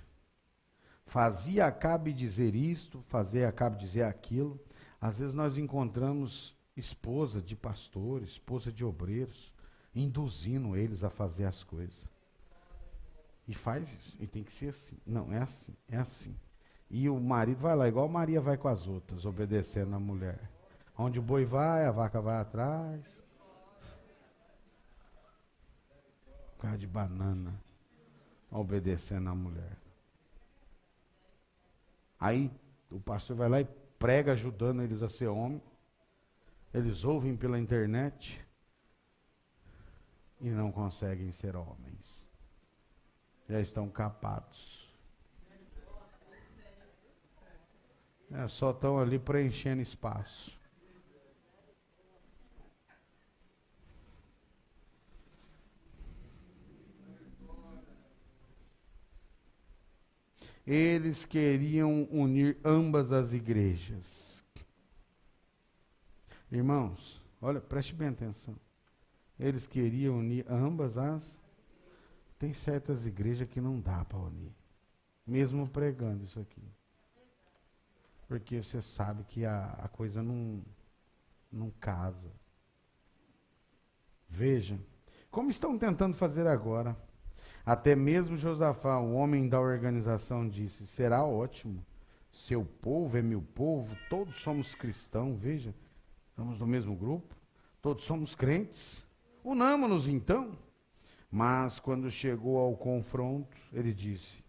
Fazia Acabe dizer isto, fazia Acabe dizer aquilo. Às vezes nós encontramos esposa de pastores, esposa de obreiros, induzindo eles a fazer as coisas. E faz isso, e tem que ser assim. Não, é assim, é assim. E o marido vai lá, igual Maria vai com as outras, obedecendo a mulher. Onde o boi vai, a vaca vai atrás. Cara de banana, obedecendo a mulher. Aí o pastor vai lá e prega ajudando eles a ser homem. Eles ouvem pela internet e não conseguem ser homens. Já estão capados. Só estão ali preenchendo espaço. Eles queriam unir ambas as igrejas. Irmãos, olha, preste bem atenção. Eles queriam unir ambas as... Tem certas igrejas que não dá para unir. Mesmo pregando isso aqui. Porque você sabe que a coisa não casa. Veja, como estão tentando fazer agora. Até mesmo Josafá, o homem da organização, disse, será ótimo. Seu povo é meu povo, todos somos cristãos, veja. Estamos no mesmo grupo, todos somos crentes. Unamos-nos então. Mas quando chegou ao confronto, ele disse,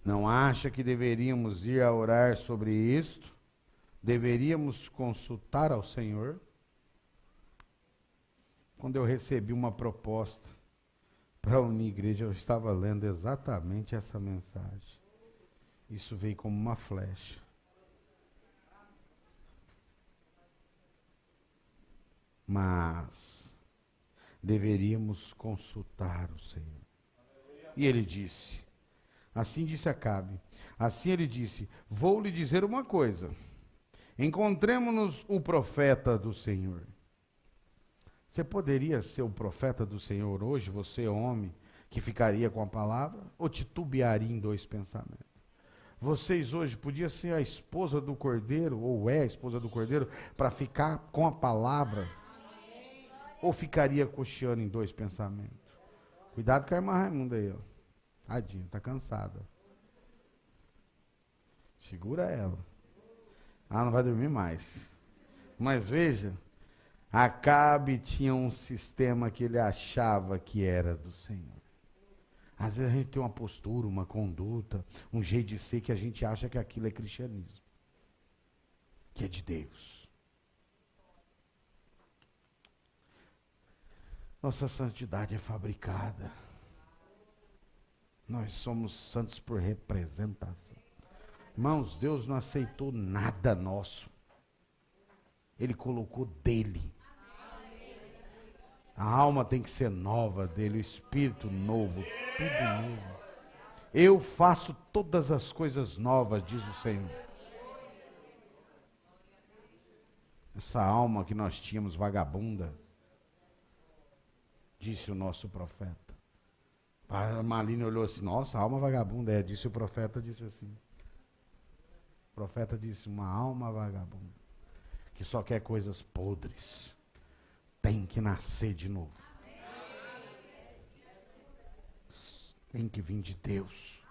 não acha que deveríamos ir a orar sobre isto? Deveríamos consultar ao Senhor? Quando eu recebi uma proposta para unir igreja, eu estava lendo exatamente essa mensagem. Isso veio como uma flecha. Mas deveríamos consultar o Senhor. E ele disse, assim disse Acabe, assim ele disse, vou lhe dizer uma coisa, encontremos-nos o profeta do Senhor. Você poderia ser o profeta do Senhor hoje, você homem, que ficaria com a palavra, ou titubearia em dois pensamentos? Vocês hoje podiam ser a esposa do Cordeiro, ou é a esposa do Cordeiro, para ficar com a palavra? Ou ficaria cocheando em dois pensamentos? Cuidado com a irmã Raimunda aí, ó. Tadinha, está cansada. Segura ela. Ah, não vai dormir mais. Mas veja, Acabe tinha um sistema que ele achava que era do Senhor. Às vezes a gente tem uma postura, uma conduta, um jeito de ser que a gente acha que aquilo é cristianismo. Que é de Deus. Nossa santidade é fabricada. Nós somos santos por representação. Irmãos, Deus não aceitou nada nosso. Ele colocou dele. A alma tem que ser nova dele, o espírito novo, tudo novo. Eu faço todas as coisas novas, diz o Senhor. Essa alma que nós tínhamos vagabunda, disse o nosso profeta. A Marlene olhou assim, nossa, alma vagabunda. Disse o profeta, disse assim. O profeta disse, uma alma vagabunda, que só quer coisas podres, tem que nascer de novo. Tem que vir de Deus.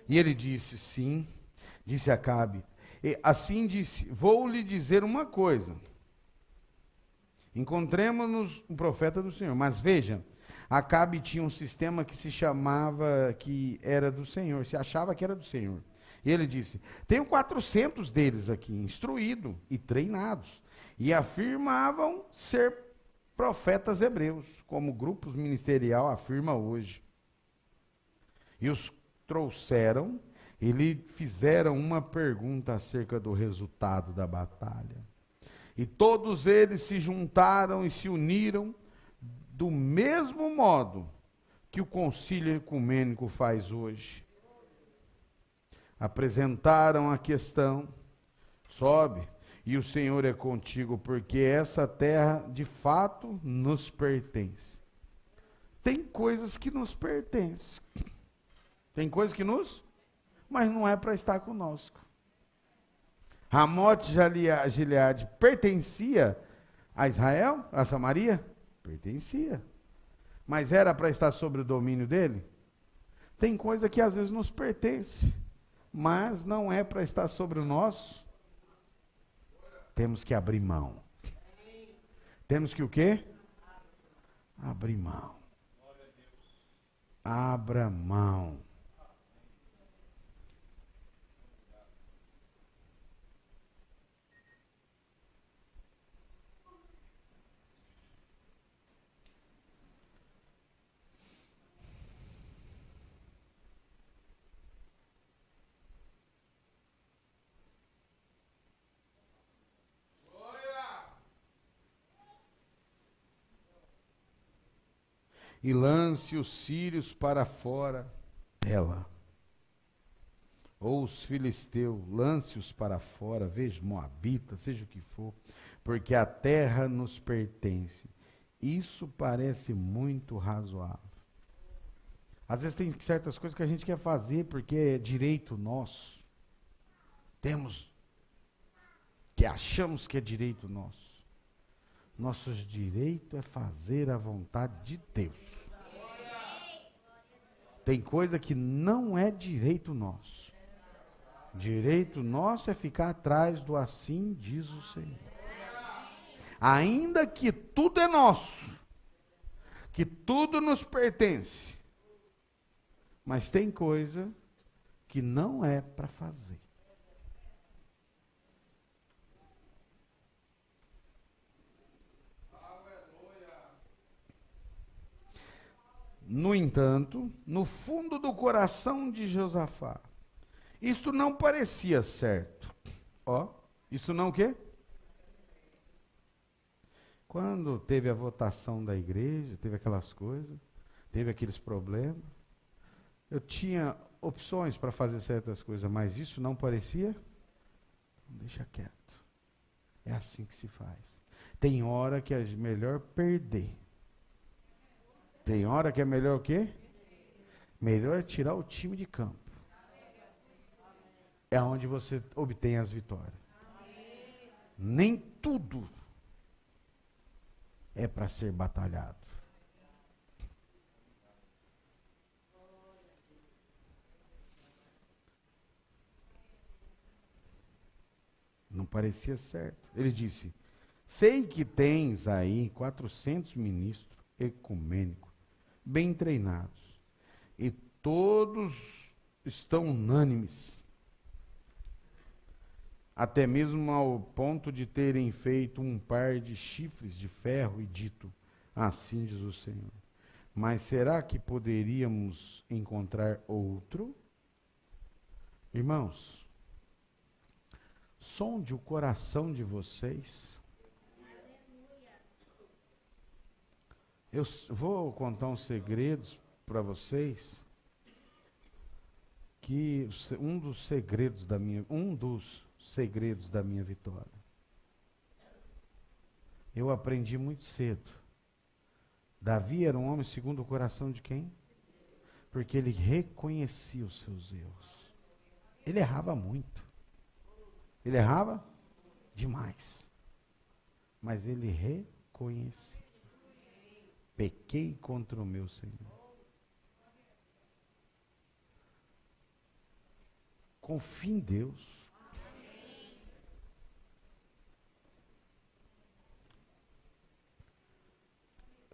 E ele disse, sim, disse Acabe, e assim disse, vou lhe dizer uma coisa. Encontremos-nos o profeta do Senhor. Mas veja, Acabe tinha um sistema que se chamava, que era do Senhor, se achava que era do Senhor. E ele disse, tenho 400 deles aqui, instruídos e treinados, e afirmavam ser profetas hebreus, como grupos ministerial afirma hoje. E os trouxeram, e lhe fizeram uma pergunta acerca do resultado da batalha. E todos eles se juntaram e se uniram do mesmo modo que o concílio ecumênico faz hoje. Apresentaram a questão, sobe, e o Senhor é contigo, porque essa terra de fato nos pertence. Tem coisas que nos pertencem. Tem coisas que nos, mas não é para estar conosco. Ramote Gileade pertencia a Israel, a Samaria? Pertencia. Mas era para estar sob o domínio dele? Tem coisa que às vezes nos pertence, mas não é para estar sobre o nosso. Temos que abrir mão. Temos que o quê? Abrir mão. Abra mão. E lance os sírios para fora dela. Ou os filisteus, lance-os para fora, veja, moabita, seja o que for, porque a terra nos pertence. Isso parece muito razoável. Às vezes tem certas coisas que a gente quer fazer porque é direito nosso. Temos que achamos que é direito nosso. Nosso direito é fazer a vontade de Deus. Tem coisa que não é direito nosso. Direito nosso é ficar atrás do assim diz o Senhor. Ainda que tudo é nosso, que tudo nos pertence, mas tem coisa que não é para fazer. No entanto, no fundo do coração de Josafá, isso não parecia certo. Ó, isso não o quê? Quando teve a votação da igreja, teve aquelas coisas, teve aqueles problemas, eu tinha opções para fazer certas coisas, mas isso não parecia? Deixa quieto. É assim que se faz. Tem hora que é melhor perder. Tem hora que é melhor o quê? Melhor tirar o time de campo. É onde você obtém as vitórias. Nem tudo é para ser batalhado. Não parecia certo. Ele disse, sei que tens aí 400 ministros ecumênicos, bem treinados, e todos estão unânimes, até mesmo ao ponto de terem feito um par de chifres de ferro e dito, assim diz o Senhor. Mas será que poderíamos encontrar outro? Irmãos, sonde o coração de vocês. Eu vou contar uns segredos para vocês, que um dos segredos da minha vitória. Eu aprendi muito cedo. Davi era um homem segundo o coração de quem? Porque ele reconhecia os seus erros. Ele errava muito. Ele errava demais. Mas ele reconhecia. Pequei contra o meu Senhor. Confie em Deus.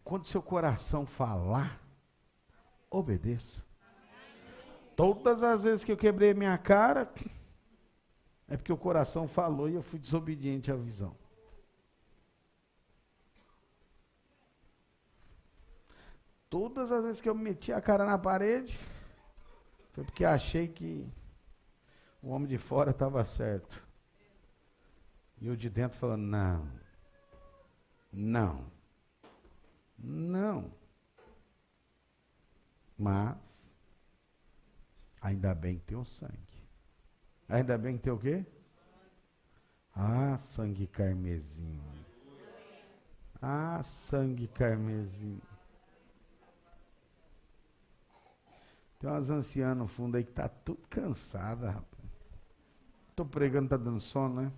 Quando seu coração falar, obedeça. Todas as vezes que eu quebrei minha cara, é porque o coração falou e eu fui desobediente à visão. Todas as vezes que eu meti a cara na parede, foi porque achei que o homem de fora estava certo. E eu de dentro falando, não. Não. Mas, ainda bem que tem o sangue. Ainda bem que tem o quê? Ah, sangue carmesim. Ah, sangue carmesim. Tem umas anciãs no fundo aí que tá tudo cansada, rapaz. Tô pregando, tá dando sono, né?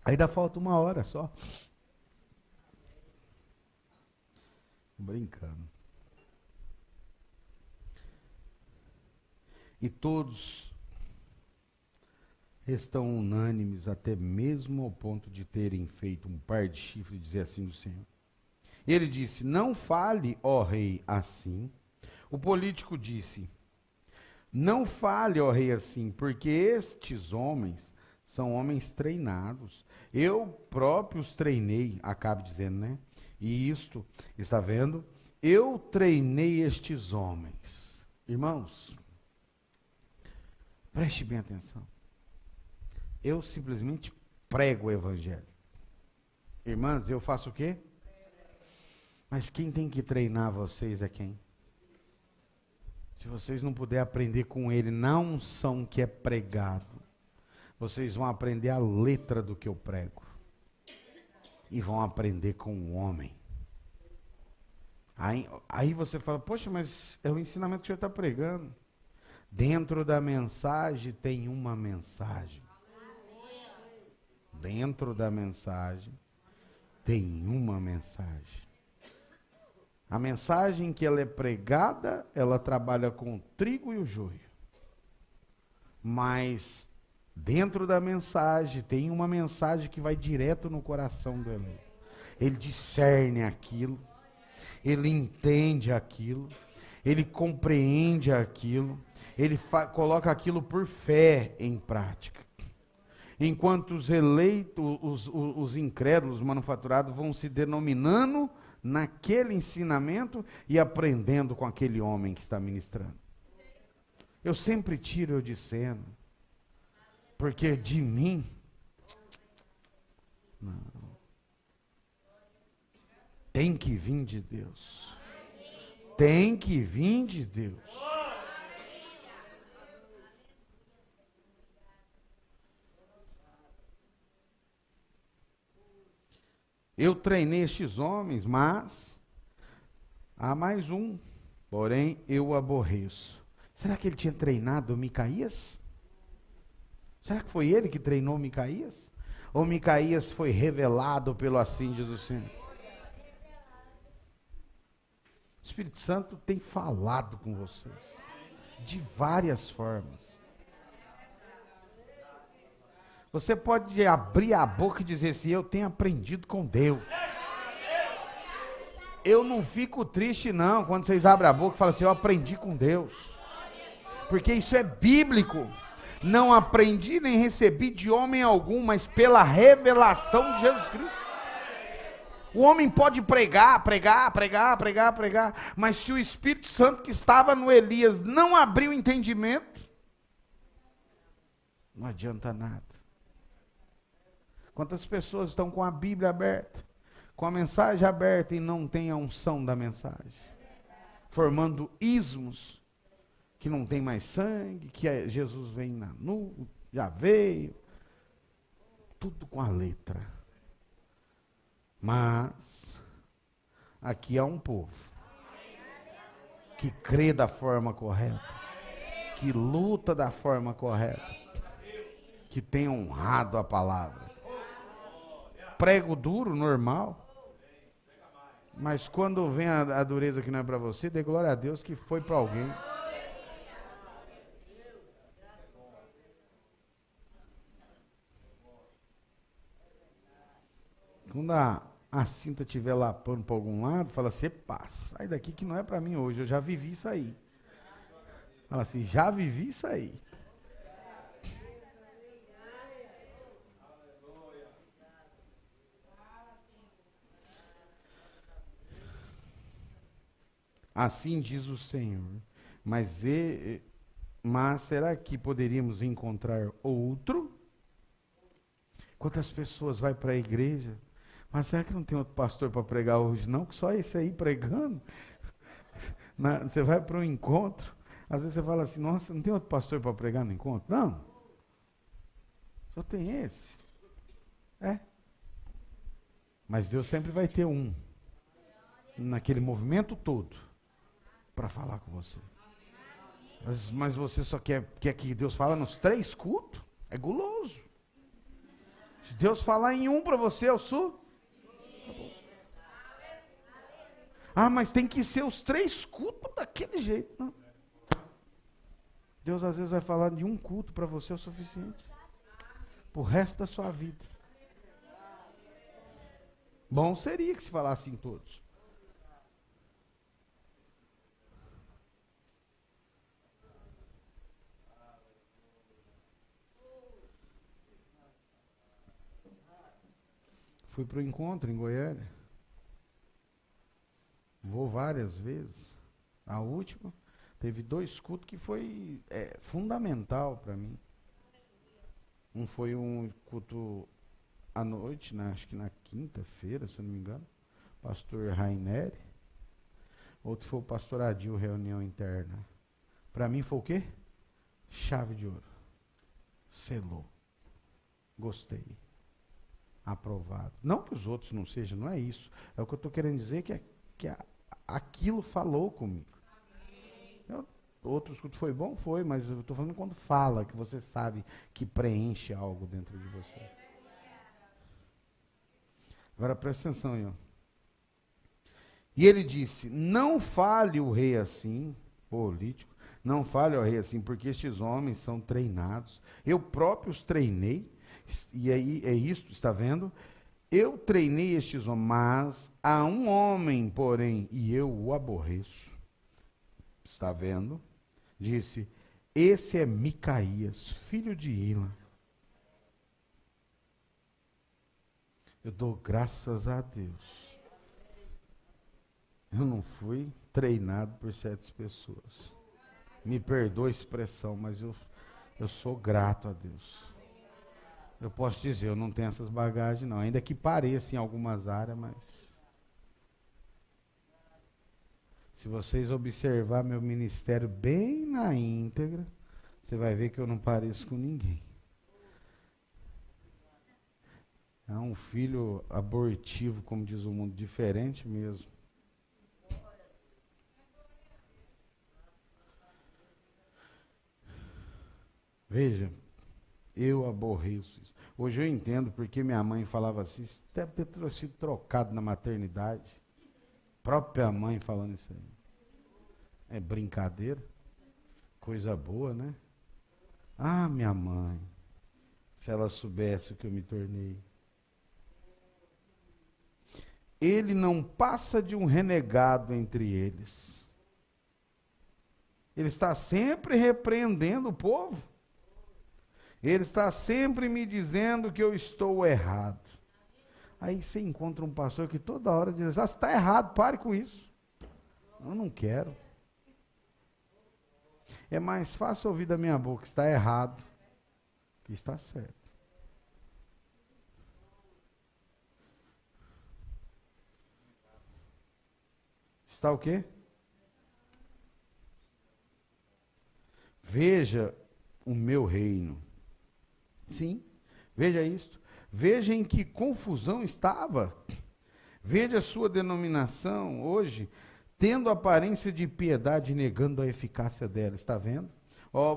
Ainda falta 1 hora só. Brincando. E todos estão unânimes, até mesmo ao ponto de terem feito um par de chifres, dizer assim do Senhor. Ele disse, não fale, ó rei, assim. O político disse, não fale, ó rei, assim, porque estes homens são homens treinados. Eu próprio os treinei, acaba dizendo, né? E isto, está vendo? Eu treinei estes homens. Irmãos, preste bem atenção. Eu simplesmente prego o evangelho. Irmãs, eu faço o quê? Mas quem tem que treinar vocês é quem? Se vocês não puderem aprender com ele na unção que é pregado, vocês vão aprender a letra do que eu prego. E vão aprender com o homem. Aí você fala, poxa, mas é o ensinamento que o senhor está pregando. Dentro da mensagem tem uma mensagem. Dentro da mensagem tem uma mensagem. A mensagem que ela é pregada, ela trabalha com o trigo e o joio. Mas dentro da mensagem tem uma mensagem que vai direto no coração do eleito. Ele discerne aquilo, ele entende aquilo, ele compreende aquilo, ele coloca aquilo por fé em prática. Enquanto os eleitos, os incrédulos manufaturados vão se denominando naquele ensinamento e aprendendo com aquele homem que está ministrando. Eu sempre tiro eu de cena, porque de mim, não. Tem que vir de Deus. Tem que vir de Deus. Eu treinei estes homens, mas há mais um, porém eu o aborreço. Será que ele tinha treinado Micaías? Será que foi ele que treinou Micaías? Ou Micaías foi revelado pelo assim diz o Senhor? O Espírito Santo tem falado com vocês, de várias formas. Você pode abrir a boca e dizer assim, eu tenho aprendido com Deus. Eu não fico triste não, quando vocês abrem a boca e falam assim, eu aprendi com Deus. Porque isso é bíblico. Não aprendi nem recebi de homem algum, mas pela revelação de Jesus Cristo. O homem pode pregar, mas se o Espírito Santo que estava no Elias não abrir o entendimento, não adianta nada. Quantas pessoas estão com a Bíblia aberta, com a mensagem aberta e não têm a unção da mensagem, formando ismos, que não tem mais sangue, que Jesus vem na nuvem, já veio, tudo com a letra. Mas, aqui há um povo, que crê da forma correta, que luta da forma correta, que tem honrado a palavra. Prego duro, normal, mas quando vem a dureza que não é para você, dê glória a Deus que foi para alguém. Quando a cinta estiver lapando para algum lado, fala, você passa, sai daqui que não é para mim hoje, eu já vivi isso aí. Fala assim, já vivi isso aí. Assim diz o Senhor. Mas será que poderíamos encontrar outro? Quantas pessoas vai para a igreja, Mas será que não tem outro pastor para pregar hoje? Não, que só esse aí pregando. Você vai para um encontro, às vezes você fala assim, nossa, não tem outro pastor para pregar no encontro? Não. Só tem esse. É. Mas Deus sempre vai ter um, naquele movimento todo, para falar com você. Mas você só quer que Deus fale nos 3 cultos? É guloso. Se Deus falar em um para você, é o sul. Ah, mas tem que ser os 3 cultos daquele jeito. Não. Deus às vezes vai falar de um culto para você é o suficiente. Para o resto da sua vida. Bom seria que se falasse em todos. Fui para o encontro em Goiânia. Vou várias vezes. A última, teve 2 cultos que foi fundamental para mim. Um foi um culto à noite, acho que na quinta-feira, se eu não me engano. Pastor Raineri. Outro foi o pastor Adil, reunião interna. Para mim foi o quê? Chave de ouro. Selou. Gostei. Aprovado. Não que os outros não sejam, não é isso. É o que eu estou querendo dizer que aquilo falou comigo. Outros cultos foi bom? Foi, mas eu estou falando quando fala, que você sabe que preenche algo dentro de você. Agora presta atenção aí, ó. E ele disse, não fale o rei assim, político, não fale ao rei assim, porque estes homens são treinados. Eu próprio os treinei, e aí é isto, está vendo? Eu treinei estes homens, mas há um homem, porém, e eu o aborreço. Está vendo? Disse, esse é Micaías, filho de Ila. Eu dou graças a Deus. Eu não fui treinado por certas pessoas. Me perdoa a expressão, mas eu sou grato a Deus. Eu posso dizer, eu não tenho essas bagagens não, ainda que pareça em algumas áreas, mas se vocês observar meu ministério bem na íntegra, você vai ver que eu não pareço com ninguém. É um filho abortivo, como diz o mundo, diferente mesmo. Veja, eu aborreço isso. Hoje eu entendo porque minha mãe falava assim, isso deve ter sido trocado na maternidade. Própria mãe falando isso aí. É brincadeira? Coisa boa, né? Ah, minha mãe, se ela soubesse o que eu me tornei. Ele não passa de um renegado entre eles. Ele está sempre repreendendo o povo. Ele está sempre me dizendo que eu estou errado. Aí você encontra um pastor que toda hora diz, você está errado, pare com isso. Eu não quero. É mais fácil ouvir da minha boca, está errado, que está certo. Está o quê? Veja o meu reino. Sim, veja isto. Veja em que confusão estava. Veja a sua denominação hoje, tendo aparência de piedade, negando a eficácia dela. Está vendo?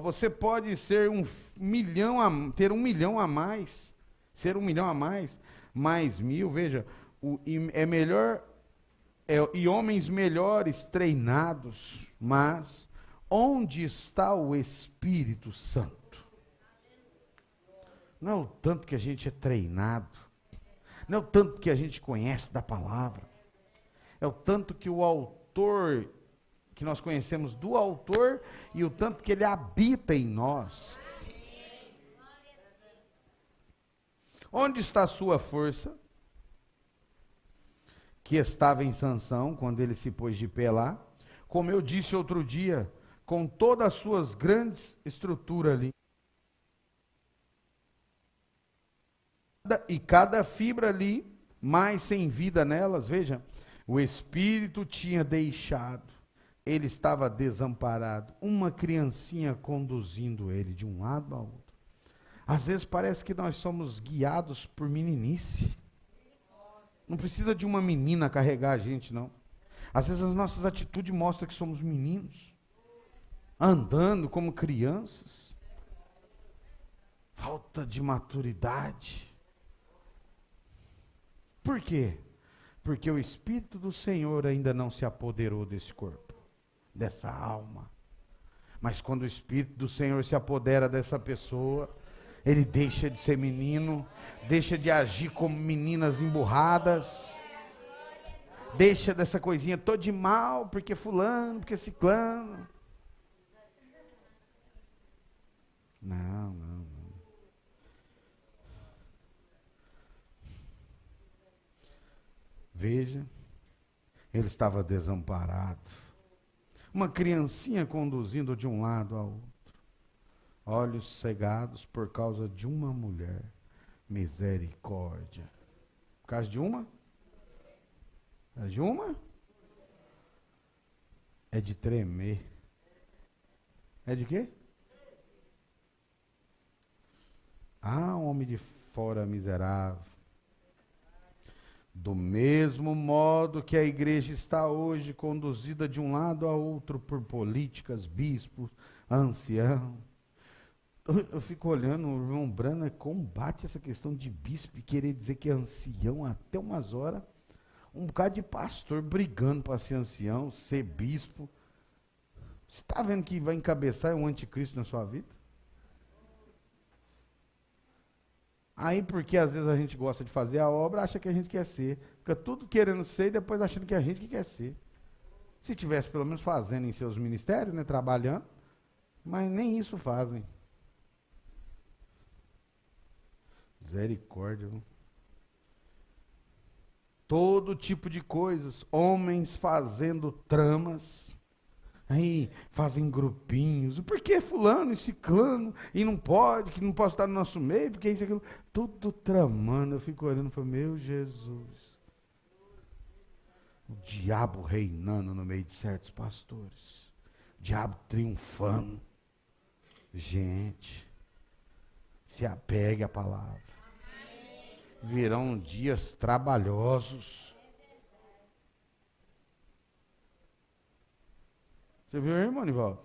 Você pode ser ter 1 milhão a mais, ser 1 milhão a mais, mais 1.000. Veja, é melhor, e homens melhores treinados, mas onde está o Espírito Santo? Não é o tanto que a gente é treinado, não é o tanto que a gente conhece da palavra, é o tanto que o autor, que nós conhecemos do autor, e o tanto que ele habita em nós. Onde está a sua força, que estava em Sansão, quando ele se pôs de pé lá? Como eu disse outro dia, com todas as suas grandes estruturas ali. E cada fibra ali mas sem vida nelas. Veja, o espírito tinha deixado, ele estava desamparado, uma criancinha conduzindo ele de um lado ao outro. Às vezes parece que nós somos guiados por meninice. Não precisa de uma menina carregar a gente, não. Às vezes as nossas atitudes mostram que somos meninos, andando como crianças. Falta de maturidade. Por quê? Porque o Espírito do Senhor ainda não se apoderou desse corpo, dessa alma. Mas quando o Espírito do Senhor se apodera dessa pessoa, ele deixa de ser menino, deixa de agir como meninas emburradas, deixa dessa coisinha toda de mal, porque fulano, porque ciclano. Não. Veja, ele estava desamparado. Uma criancinha conduzindo de um lado ao outro. Olhos cegados por causa de uma mulher. Misericórdia. Por causa de uma? É de uma? É de tremer. É de quê? Ah, um homem de fora miserável. Do mesmo modo que a igreja está hoje conduzida de um lado a outro por políticas, bispos, ancião. Eu fico olhando, o irmão Brana combate essa questão de bispo e querer dizer que é ancião até umas horas. Um bocado de pastor brigando para ser ancião, ser bispo. Você está vendo que vai encabeçar um anticristo na sua vida? Aí, porque às vezes a gente gosta de fazer a obra, acha que a gente quer ser. Fica tudo querendo ser e depois achando que é a gente que quer ser. Se tivesse pelo menos fazendo em seus ministérios, né, trabalhando, mas nem isso fazem. Misericórdia. Todo tipo de coisas, homens fazendo tramas. Aí fazem grupinhos. Por que fulano e ciclano? E não pode, que não pode estar no nosso meio, porque isso e aquilo. Tudo tramando. Eu fico olhando e falo, meu Jesus. O diabo reinando no meio de certos pastores. O diabo triunfando. Gente, se apegue à palavra. Virão dias trabalhosos. Você viu aí, irmão Nivaldo?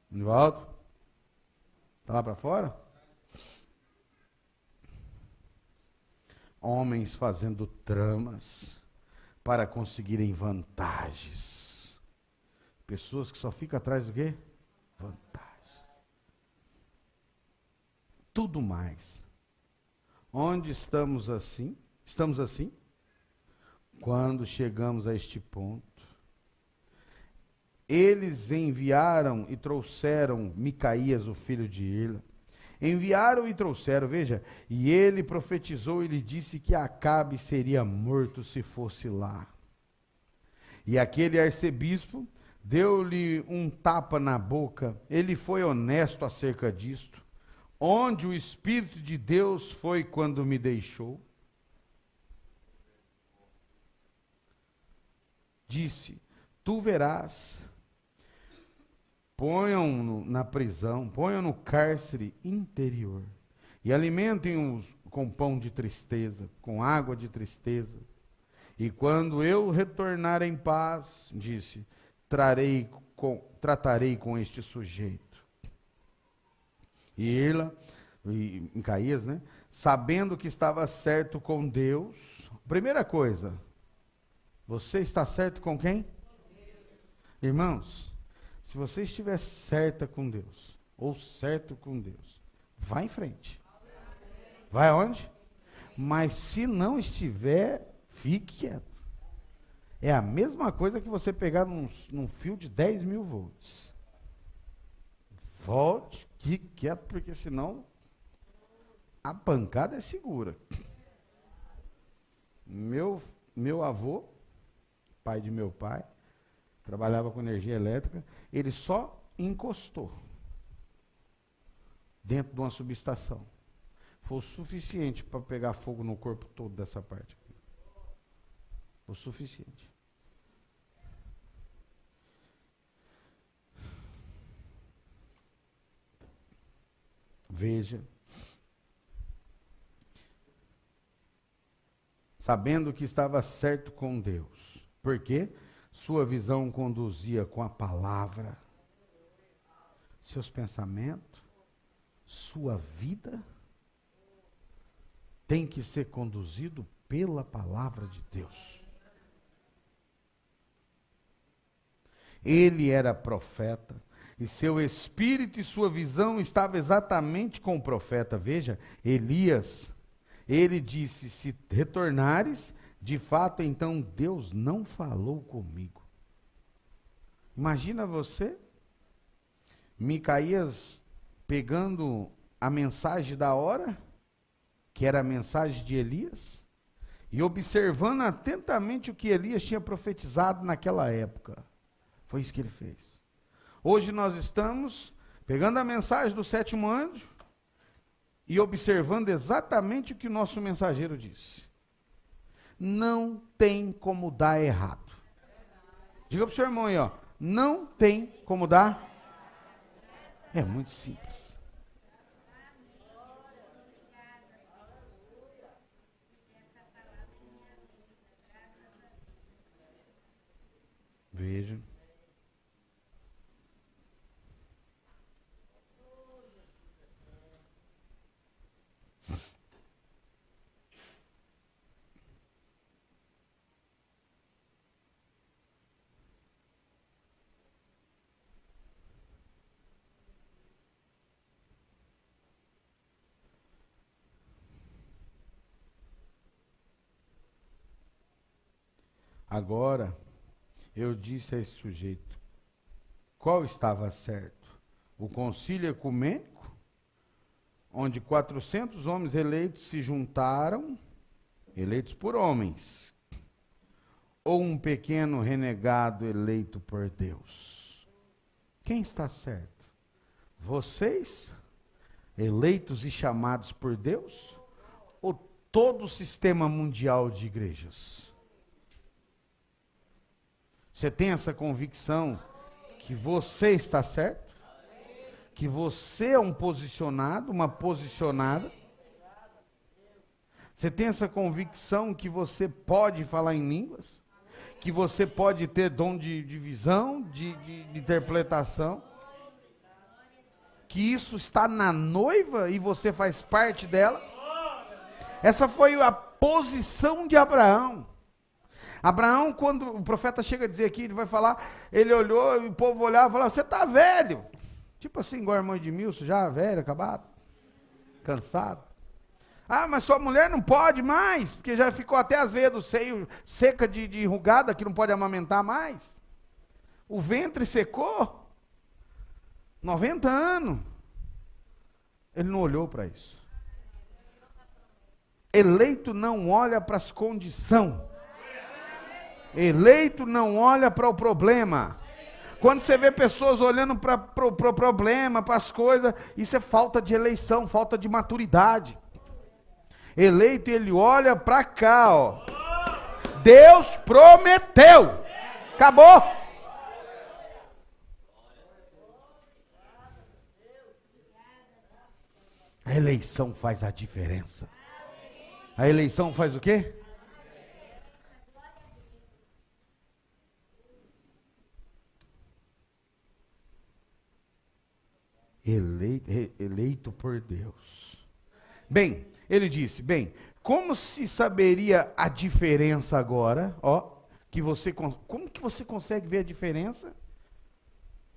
Nivaldo? Está lá para fora? Homens fazendo tramas para conseguirem vantagens. Pessoas que só ficam atrás do quê? Vantagens. Tudo mais. Onde estamos assim? Estamos assim? Quando chegamos a este ponto. Eles enviaram e trouxeram Micaías, o filho de Irla. Enviaram e trouxeram, veja, e ele profetizou e lhe disse que Acabe seria morto se fosse lá. E aquele arcebispo deu-lhe um tapa na boca, ele foi honesto acerca disto. Onde o Espírito de Deus foi quando me deixou? Disse, tu verás. Ponham-no na prisão, ponham no cárcere interior, e alimentem-os com pão de tristeza, com água de tristeza. E quando eu retornar em paz, disse, tratarei com este sujeito. E Irla, e Micaías, né, sabendo que estava certo com Deus, primeira coisa, você está certo com quem? Irmãos, se você estiver certa com Deus, ou certo com Deus, vá em frente. Vai aonde? Mas se não estiver, fique quieto. É a mesma coisa que você pegar num fio de 10.000 volts. Volte, fique quieto, porque senão a pancada é segura. Meu avô, pai de meu pai, trabalhava com energia elétrica, ele só encostou dentro de uma subestação. foi o suficiente para pegar fogo no corpo todo dessa parte. O suficiente. Veja. Sabendo que estava certo com Deus. Por quê? Sua visão conduzia com a palavra. Seus pensamentos, sua vida tem que ser conduzido pela palavra de Deus. Ele era profeta, e seu espírito e sua visão estavam exatamente com o profeta. Veja, Elias, ele disse, se retornares, de fato, então Deus não falou comigo. Imagina você, Micaías, pegando a mensagem da hora, que era a mensagem de Elias, e observando atentamente o que Elias tinha profetizado naquela época. Foi isso que ele fez. Hoje nós estamos pegando a mensagem do 7º anjo e observando exatamente o que o nosso mensageiro disse. Não tem como dar errado. Diga para o seu irmão aí, ó, não tem como dar. É muito simples. Veja. Agora, eu disse a esse sujeito, qual estava certo? O concílio ecumênico, onde 400 homens eleitos se juntaram, eleitos por homens, ou um pequeno renegado eleito por Deus? Quem está certo? Vocês, eleitos e chamados por Deus, ou todo o sistema mundial de igrejas? Você tem essa convicção que você está certo? Que você é um posicionado, uma posicionada? Você tem essa convicção que você pode falar em línguas? Que você pode ter dom de visão, de interpretação? Que isso está na noiva e você faz parte dela? Essa foi a posição de Abraão. Abraão, quando o profeta chega a dizer aqui, ele vai falar, ele olhou, e o povo olhava e falava, você está velho. Tipo assim, igual a irmã de Milson, já velho, acabado, cansado. Ah, mas sua mulher não pode mais, porque já ficou até as veias do seio seca de enrugada, que não pode amamentar mais. O ventre secou. 90 anos. Ele não olhou para isso. Eleito não olha para as condições. Eleito não olha para o problema. Quando você vê pessoas olhando para o problema, para as coisas, isso é falta de eleição, falta de maturidade. Eleito, ele olha para cá, ó. Deus prometeu. Acabou. A eleição faz a diferença. A eleição faz o quê? Eleito por Deus. Bem, ele disse, como se saberia a diferença agora, ó, como que você consegue ver a diferença?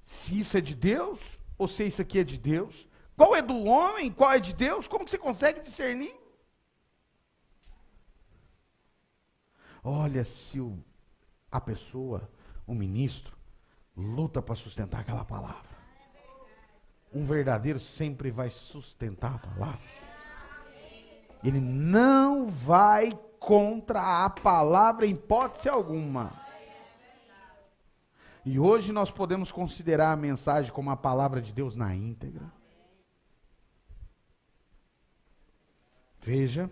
Se isso é de Deus, ou se isso aqui é de Deus? Qual é do homem, qual é de Deus? Como que você consegue discernir? Olha, se a pessoa, o ministro, luta para sustentar aquela palavra. Um verdadeiro sempre vai sustentar a palavra. Ele não vai contra a palavra em hipótese alguma. E hoje nós podemos considerar a mensagem como a palavra de Deus na íntegra. Veja,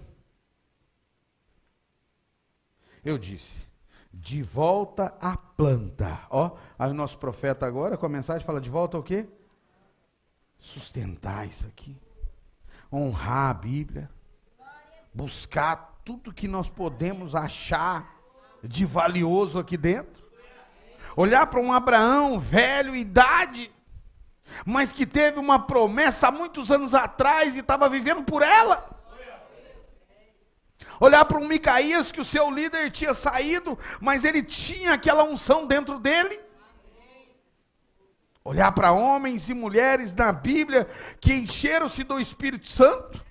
eu disse, de volta à planta. Ó, aí o nosso profeta agora, com a mensagem, fala de volta ao quê? Sustentar isso aqui. Honrar a Bíblia. Buscar tudo que nós podemos achar de valioso aqui dentro. Olhar para um Abraão, velho, idade, mas que teve uma promessa há muitos anos atrás e estava vivendo por ela. Olhar para um Micaías que o seu líder tinha saído, mas ele tinha aquela unção dentro dele. Olhar para homens e mulheres na Bíblia que encheram-se do Espírito Santo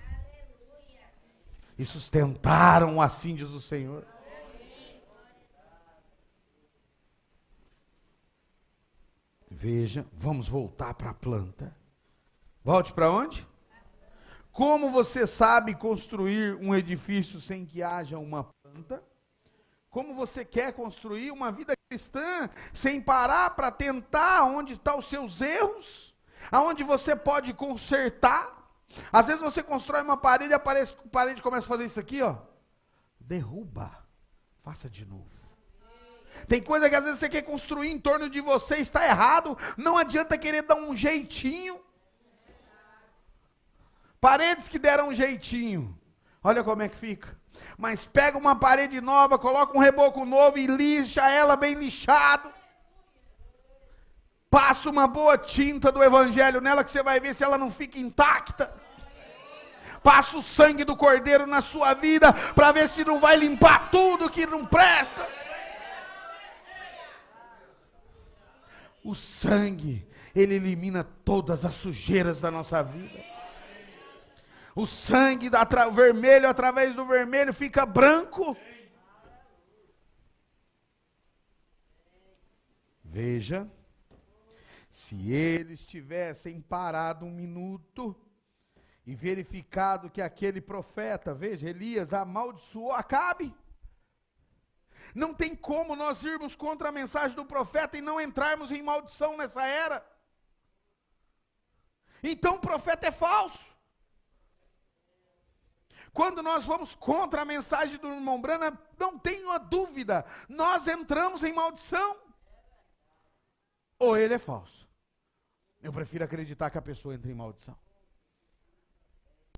e sustentaram, assim diz o Senhor. Veja, vamos voltar para a planta. Volte para onde? Como você sabe construir um edifício sem que haja uma planta? Como você quer construir uma vida cristã sem parar para tentar onde estão os seus erros? Aonde você pode consertar? Às vezes você constrói uma parede e a parede começa a fazer isso aqui, ó. Derruba. Faça de novo. Tem coisa que às vezes você quer construir em torno de você, está errado. Não adianta querer dar um jeitinho. Paredes que deram um jeitinho, olha como é que fica. Mas pega uma parede nova, coloca um reboco novo e lixa ela bem lixado. Passa uma boa tinta do evangelho nela que você vai ver se ela não fica intacta. Passa o sangue do cordeiro na sua vida para ver se não vai limpar tudo que não presta. O sangue, ele elimina todas as sujeiras da nossa vida. O sangue vermelho, através do vermelho, fica branco. Veja, se eles tivessem parado um minuto e verificado que aquele profeta, veja, Elias amaldiçoou Acabe. Não tem como nós irmos contra a mensagem do profeta e não entrarmos em maldição nessa era. Então o profeta é falso. Quando nós vamos contra a mensagem do irmão Branham, não tenha dúvida, nós entramos em maldição. Ou ele é falso. Eu prefiro acreditar que a pessoa entra em maldição.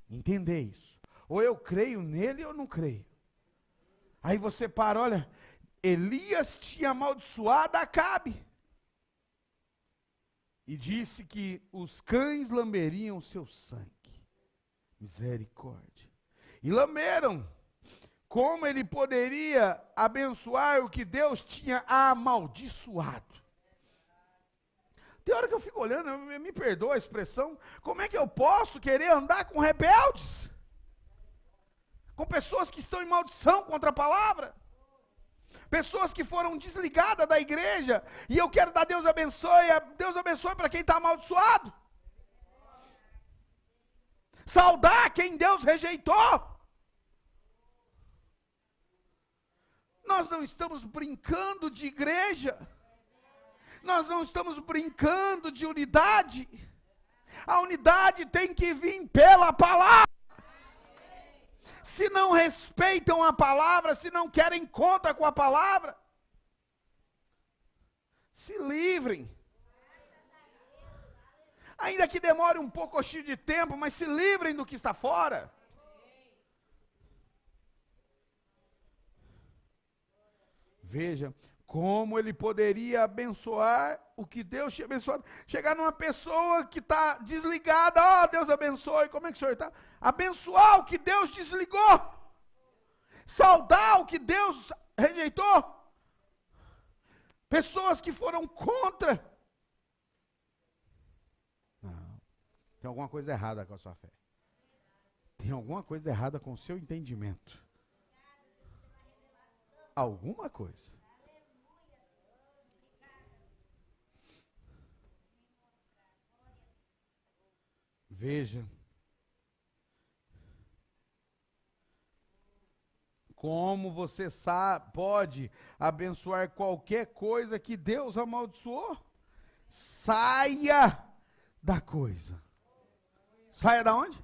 Entender isso. Ou eu creio nele ou não creio. Aí você para, olha, Elias tinha amaldiçoado Acabe. E disse que os cães lamberiam seu sangue. Misericórdia. E lamberam. Como ele poderia abençoar o que Deus tinha amaldiçoado? Tem hora que eu fico olhando, me perdoa a expressão, como é que eu posso querer andar com rebeldes? Com pessoas que estão em maldição contra a palavra? Pessoas que foram desligadas da igreja, e eu quero dar Deus abençoe para quem está amaldiçoado. Saudar quem Deus rejeitou. Nós não estamos brincando de igreja. Nós não estamos brincando de unidade. A unidade tem que vir pela palavra. Se não respeitam a palavra, se não querem conta com a palavra, se livrem. Ainda que demore um pouco de tempo, mas se livrem do que está fora. Veja como ele poderia abençoar o que Deus tinha abençoado. Chegar numa pessoa que está desligada, Deus abençoe, como é que o senhor está? Abençoar o que Deus desligou. Saudar o que Deus rejeitou. Pessoas que foram contra. Não, tem alguma coisa errada com a sua fé. Tem alguma coisa errada com o seu entendimento. Alguma coisa. Veja como você pode abençoar qualquer coisa que Deus amaldiçoou. Saia da coisa. Saia da onde?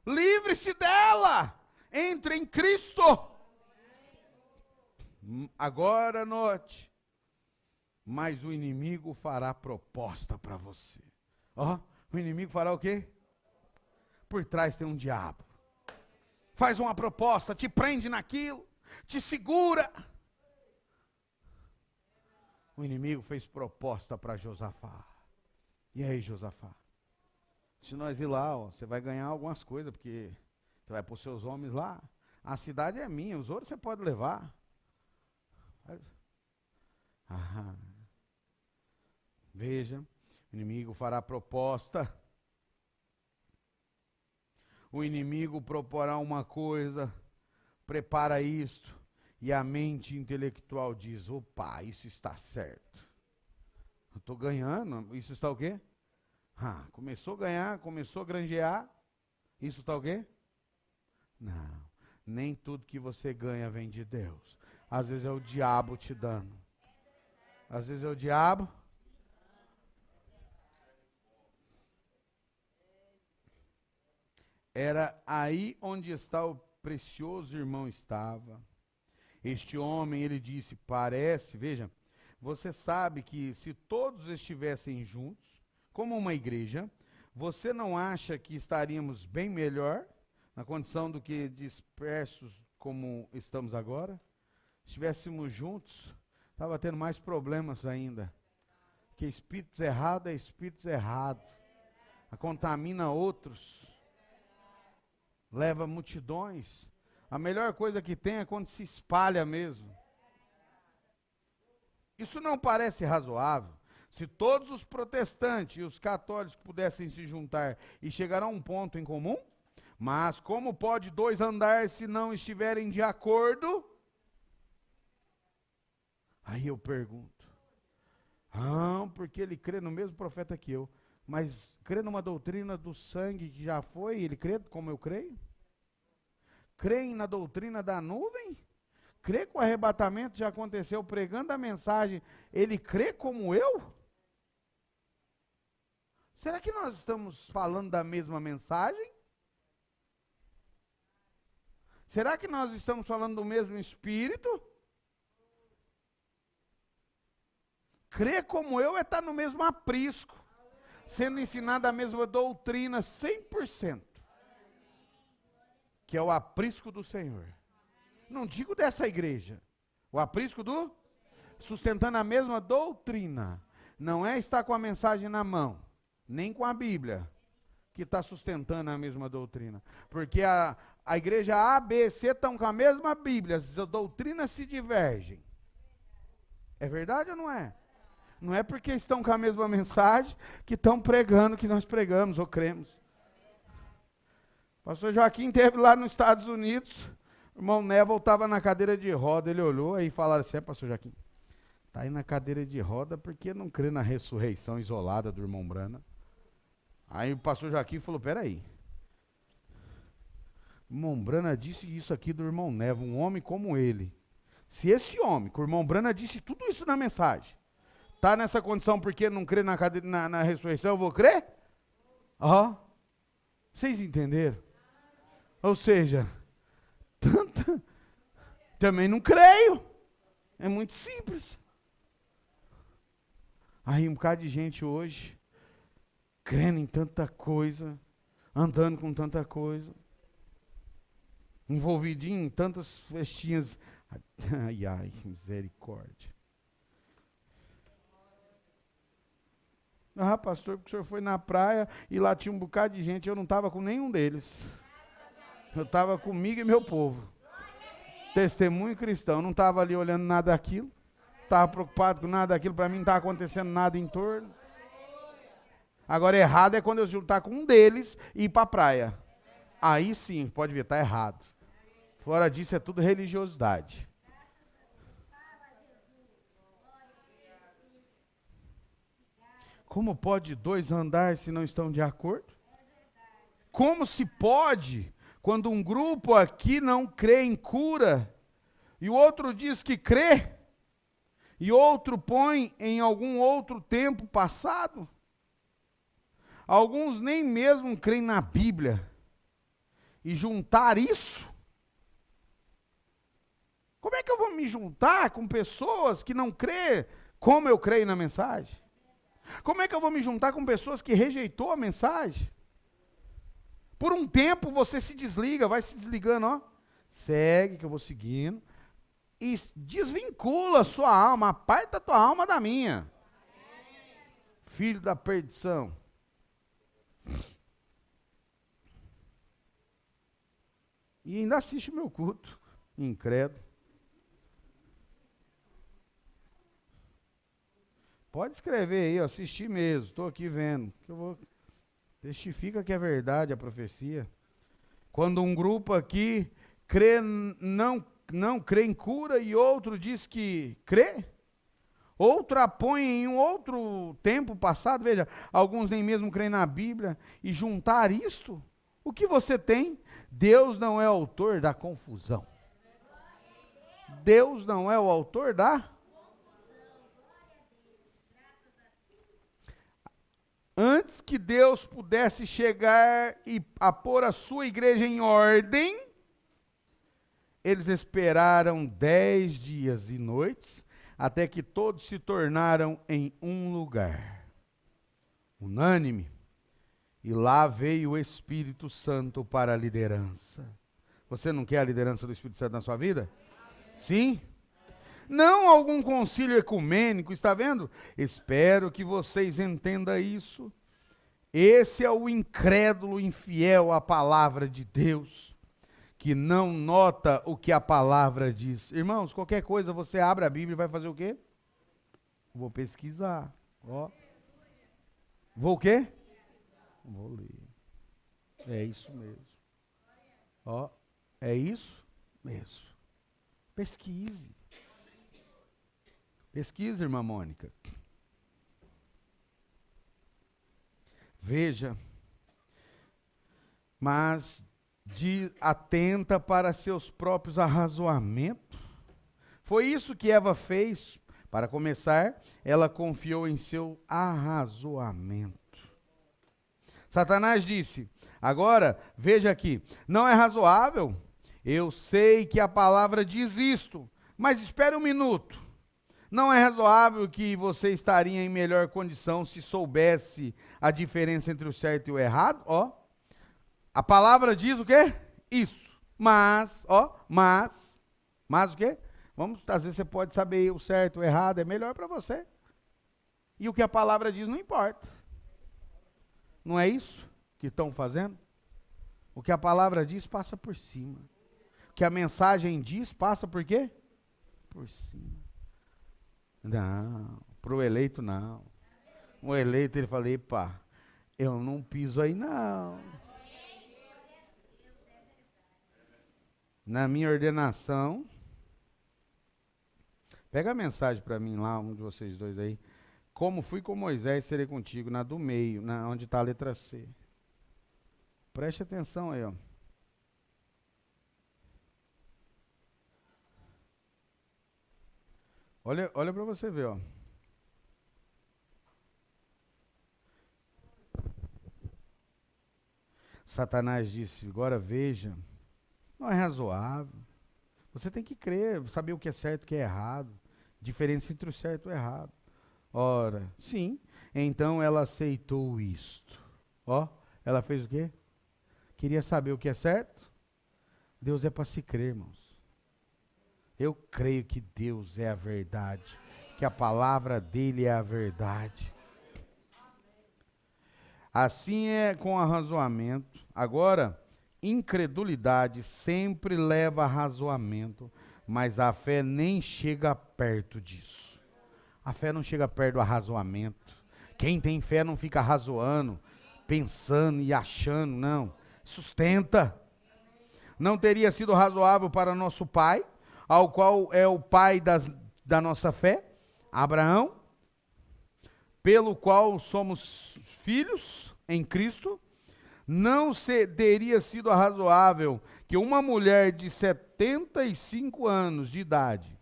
Livre-se dela. Entre em Cristo. Agora note. Mas o inimigo fará proposta para você. Ó, o inimigo fará o quê? Por trás tem um diabo. Faz uma proposta, te prende naquilo, te segura. O inimigo fez proposta para Josafá. E aí, Josafá? Se nós ir lá, ó, você vai ganhar algumas coisas, porque você vai pôr seus homens lá. A cidade é minha, os outros você pode levar. Veja, o inimigo fará proposta. O inimigo proporá uma coisa, prepara isto, e a mente intelectual diz, opa, isso está certo. Eu estou ganhando, isso está o quê? Começou a ganhar, começou a granjear, isso está o quê? Não, nem tudo que você ganha vem de Deus. Às vezes é o diabo te dando. Às vezes é o diabo. Era aí onde está o precioso irmão estava. Este homem, ele disse, parece, veja, você sabe que se todos estivessem juntos, como uma igreja, você não acha que estaríamos bem melhor na condição do que dispersos como estamos agora? Se estivéssemos juntos, estava tendo mais problemas ainda. Que espíritos errados é espíritos errados. Contamina outros. Leva multidões. A melhor coisa que tem é quando se espalha mesmo. Isso não parece razoável. Se todos os protestantes e os católicos pudessem se juntar e chegar a um ponto em comum, mas como pode dois andar se não estiverem de acordo? Aí eu pergunto, porque ele crê no mesmo profeta que eu, mas crê numa doutrina do sangue que já foi, ele crê como eu creio? Creem na doutrina da nuvem? Crê que o arrebatamento já aconteceu pregando a mensagem, ele crê como eu? Será que nós estamos falando da mesma mensagem? Será que nós estamos falando do mesmo Espírito? Crer como eu é estar no mesmo aprisco, sendo ensinada a mesma doutrina 100%, que é o aprisco do Senhor. Não digo dessa igreja, o aprisco do, sustentando a mesma doutrina. Não é estar com a mensagem na mão, nem com a Bíblia, que está sustentando a mesma doutrina. Porque a igreja A, B e C estão com a mesma Bíblia, as doutrinas se divergem. É verdade ou não é? Não é porque estão com a mesma mensagem que estão pregando o que nós pregamos ou cremos. Pastor Joaquim esteve lá nos Estados Unidos, o irmão Neville estava na cadeira de roda, ele olhou aí e falou assim, pastor Joaquim, está aí na cadeira de roda porque não crê na ressurreição isolada do irmão Brana. Aí o pastor Joaquim falou, peraí, o irmão Brana disse isso aqui do irmão Neville, um homem como ele. Se esse homem, que o irmão Brana disse tudo isso na mensagem, está nessa condição porque não crê na ressurreição, eu vou crer? Vocês entenderam? Ou seja, também não creio. É muito simples. Aí um bocado de gente hoje, crendo em tanta coisa, andando com tanta coisa, envolvidinho em tantas festinhas. Ai, misericórdia. Pastor, porque o senhor foi na praia e lá tinha um bocado de gente, eu não estava com nenhum deles. Eu estava comigo e meu povo. Testemunho cristão, não estava ali olhando nada daquilo, estava preocupado com nada daquilo, para mim não estava acontecendo nada em torno. Agora errado é quando eu juntar com um deles e ir para a praia. Aí sim, pode ver, está errado. Fora disso é tudo religiosidade. Como pode dois andar se não estão de acordo? Como se pode, quando um grupo aqui não crê em cura, e o outro diz que crê, e outro põe em algum outro tempo passado? Alguns nem mesmo creem na Bíblia, e juntar isso? Como é que eu vou me juntar com pessoas que não crê como eu creio na mensagem? Como é que eu vou me juntar com pessoas que rejeitou a mensagem? Por um tempo você se desliga, vai se desligando, ó. Segue que eu vou seguindo. E desvincula a sua alma, aparta a tua alma da minha. Filho da perdição. E ainda assiste o meu culto, incrédulo. Pode escrever aí, ó, assistir mesmo, estou aqui vendo. Que eu vou... Testifica que é verdade a profecia. Quando um grupo aqui crê, não crê em cura e outro diz que crê, outro apõe em um outro tempo passado, veja, alguns nem mesmo creem na Bíblia, e juntar isto, o que você tem? Deus não é autor da confusão. Deus não é o autor da... Antes que Deus pudesse chegar e a pôr a sua igreja em ordem, eles esperaram 10 dias e noites, até que todos se tornaram em um lugar, unânime, e lá veio o Espírito Santo para a liderança. Você não quer a liderança do Espírito Santo na sua vida? Sim? Não algum concílio ecumênico, está vendo? Espero que vocês entendam isso. Esse é o incrédulo infiel à palavra de Deus, que não nota o que a palavra diz. Irmãos, qualquer coisa você abre a Bíblia e vai fazer o quê? Vou pesquisar. Ó. Vou o quê? Vou ler. É isso mesmo. Ó, é isso mesmo. Pesquise. Pesquisa, irmã Mônica. Veja, mas atenta para seus próprios arrazoamentos. Foi isso que Eva fez. Para começar, ela confiou em seu arrazoamento. Satanás disse, agora, veja aqui, não é razoável? Eu sei que a palavra diz isto, mas espere um minuto. Não é razoável que você estaria em melhor condição se soubesse a diferença entre o certo e o errado? Ó, a palavra diz o quê? Isso. Mas o quê? Às vezes você pode saber o certo, o errado, é melhor para você. E o que a palavra diz não importa. Não é isso que estão fazendo? O que a palavra diz passa por cima. O que a mensagem diz passa por quê? Por cima. Não, para o eleito não. O eleito ele fala, epa, eu não piso aí não. Na minha ordenação, pega a mensagem para mim lá, um de vocês dois aí. Como fui com Moisés, serei contigo, na do meio, onde está a letra C. Preste atenção aí, ó. Olha para você ver, ó. Satanás disse, agora veja, não é razoável. Você tem que crer, saber o que é certo e o que é errado. Diferença entre o certo e o errado. Ora, sim, então ela aceitou isto. Ó, ela fez o quê? Queria saber o que é certo? Deus é para se crer, irmãos. Eu creio que Deus é a verdade, que a palavra dele é a verdade. Assim é com arrazoamento. Agora, incredulidade sempre leva a arrazoamento, mas a fé nem chega perto disso. A fé não chega perto do arrazoamento. Quem tem fé não fica arrazoando, pensando e achando, não. Sustenta. Não teria sido razoável para nosso pai, ao qual é o pai da nossa fé, Abraão, pelo qual somos filhos em Cristo, não teria sido razoável que uma mulher de 75 anos de idade,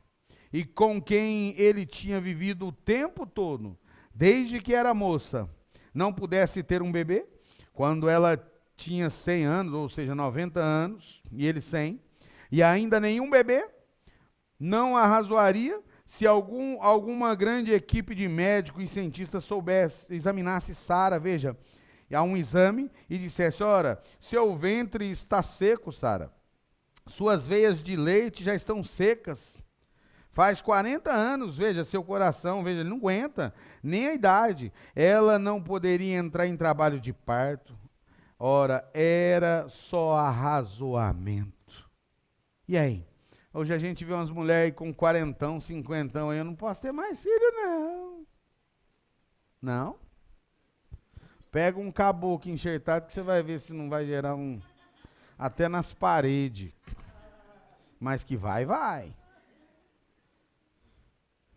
e com quem ele tinha vivido o tempo todo, desde que era moça, não pudesse ter um bebê, quando ela tinha 100 anos, ou seja, 90 anos, e ele 100, e ainda nenhum bebê, não arrazoaria se alguma grande equipe de médicos e cientistas soubesse, examinasse Sara, veja, há um exame, e dissesse, ora, seu ventre está seco, Sara, suas veias de leite já estão secas, faz 40 anos, veja, seu coração, veja, ele não aguenta, nem a idade, ela não poderia entrar em trabalho de parto, ora, era só arrazoamento. E aí? Hoje a gente vê umas mulheres com 40, 50, aí eu não posso ter mais filho, não. Não? Pega um caboclo enxertado que você vai ver se não vai gerar um... Até nas paredes. Mas que vai, vai.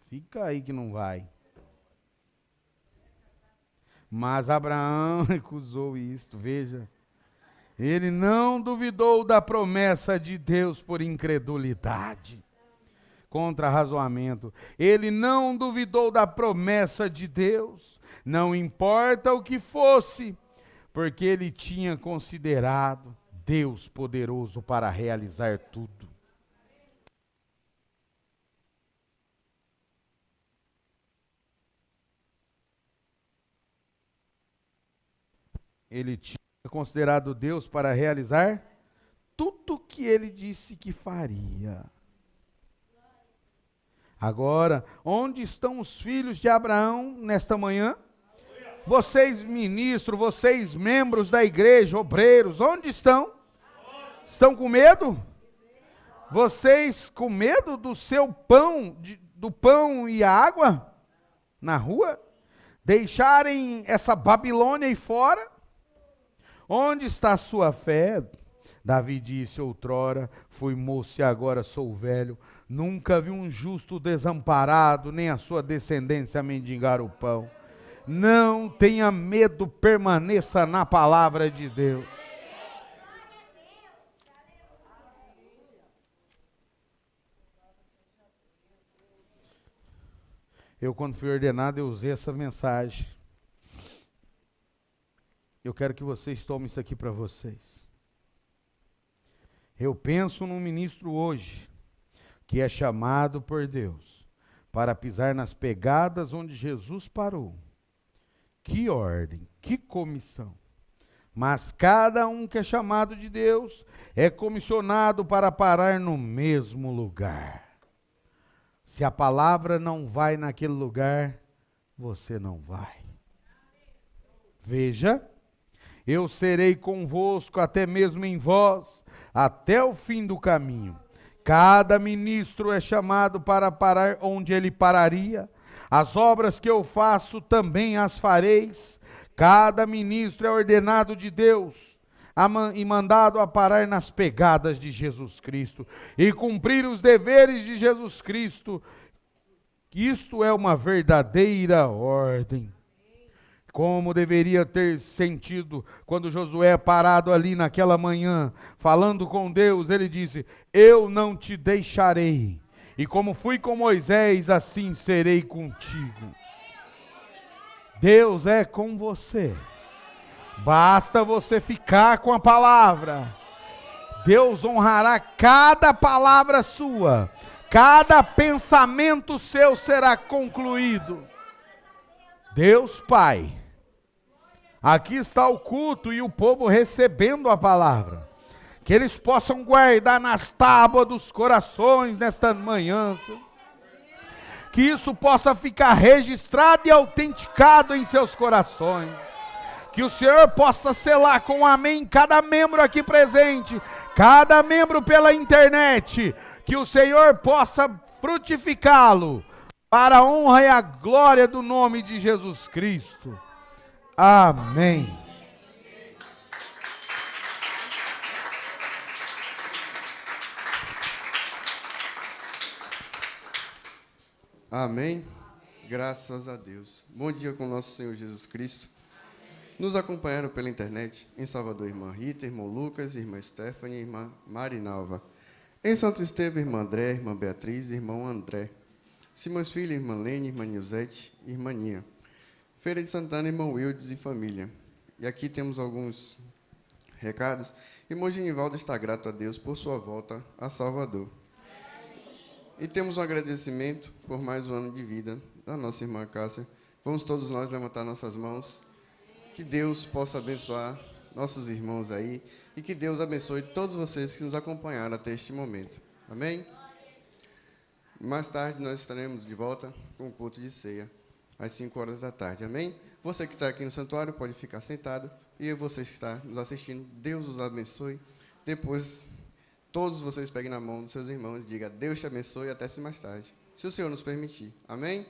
Fica aí que não vai. Mas Abraão recusou isto, veja. Ele não duvidou da promessa de Deus por incredulidade, contra razoamento. Ele não duvidou da promessa de Deus, não importa o que fosse, porque ele tinha considerado Deus poderoso para realizar tudo. Ele tinha considerado Deus para realizar tudo o que ele disse que faria. Agora, onde estão os filhos de Abraão nesta manhã? Vocês ministros, vocês membros da igreja, obreiros, onde estão? Estão com medo? Vocês com medo do seu pão, do pão e a água na rua? Deixarem essa Babilônia aí fora? Onde está a sua fé? Davi disse outrora, fui moço e agora sou velho, nunca vi um justo desamparado, nem a sua descendência mendigar o pão. Não tenha medo, permaneça na palavra de Deus. Eu, quando fui ordenado, eu usei essa mensagem. Eu quero que vocês tomem isso aqui para vocês. Eu penso num ministro hoje, que é chamado por Deus, para pisar nas pegadas onde Jesus parou. Que ordem, que comissão. Mas cada um que é chamado de Deus, é comissionado para parar no mesmo lugar. Se a palavra não vai naquele lugar, você não vai. Veja, eu serei convosco até mesmo em vós, até o fim do caminho. Cada ministro é chamado para parar onde ele pararia. As obras que eu faço também as fareis. Cada ministro é ordenado de Deus e mandado a parar nas pegadas de Jesus Cristo e cumprir os deveres de Jesus Cristo. Isto é uma verdadeira ordem. Como deveria ter sentido quando Josué parado ali naquela manhã, falando com Deus, ele disse, eu não te deixarei, e como fui com Moisés, assim serei contigo. Deus é com você, basta você ficar com a palavra. Deus honrará cada palavra sua, cada pensamento seu será concluído. Deus Pai, aqui está o culto e o povo recebendo a palavra. Que eles possam guardar nas tábuas dos corações nesta manhã. Que isso possa ficar registrado e autenticado em seus corações. Que o Senhor possa selar com amém cada membro aqui presente, cada membro pela internet. Que o Senhor possa frutificá-lo para a honra e a glória do nome de Jesus Cristo. Amém. Amém. Graças a Deus. Bom dia com o nosso Senhor Jesus Cristo. Nos acompanharam pela internet, em Salvador, irmã Rita, irmão Lucas, irmã Stephanie, irmã Marinalva. Em Santo Estevão, irmã André, irmã Beatriz, irmão André. Simões Filho, irmã Lene, irmã Nilzete, irmã Ninha. Feira de Santana, irmão Wildes e família. E aqui temos alguns recados. Irmão Genivaldo está grato a Deus por sua volta a Salvador. E temos um agradecimento por mais um ano de vida da nossa irmã Cássia. Vamos todos nós levantar nossas mãos. Que Deus possa abençoar nossos irmãos aí e que Deus abençoe todos vocês que nos acompanharam até este momento. Amém? Mais tarde nós estaremos de volta com o culto de ceia, às 5 horas da tarde. Amém? Você que está aqui no santuário pode ficar sentado. E vocês que estão nos assistindo, Deus os abençoe. Depois, todos vocês peguem na mão dos seus irmãos e digam: Deus te abençoe e até se mais tarde, se o Senhor nos permitir. Amém?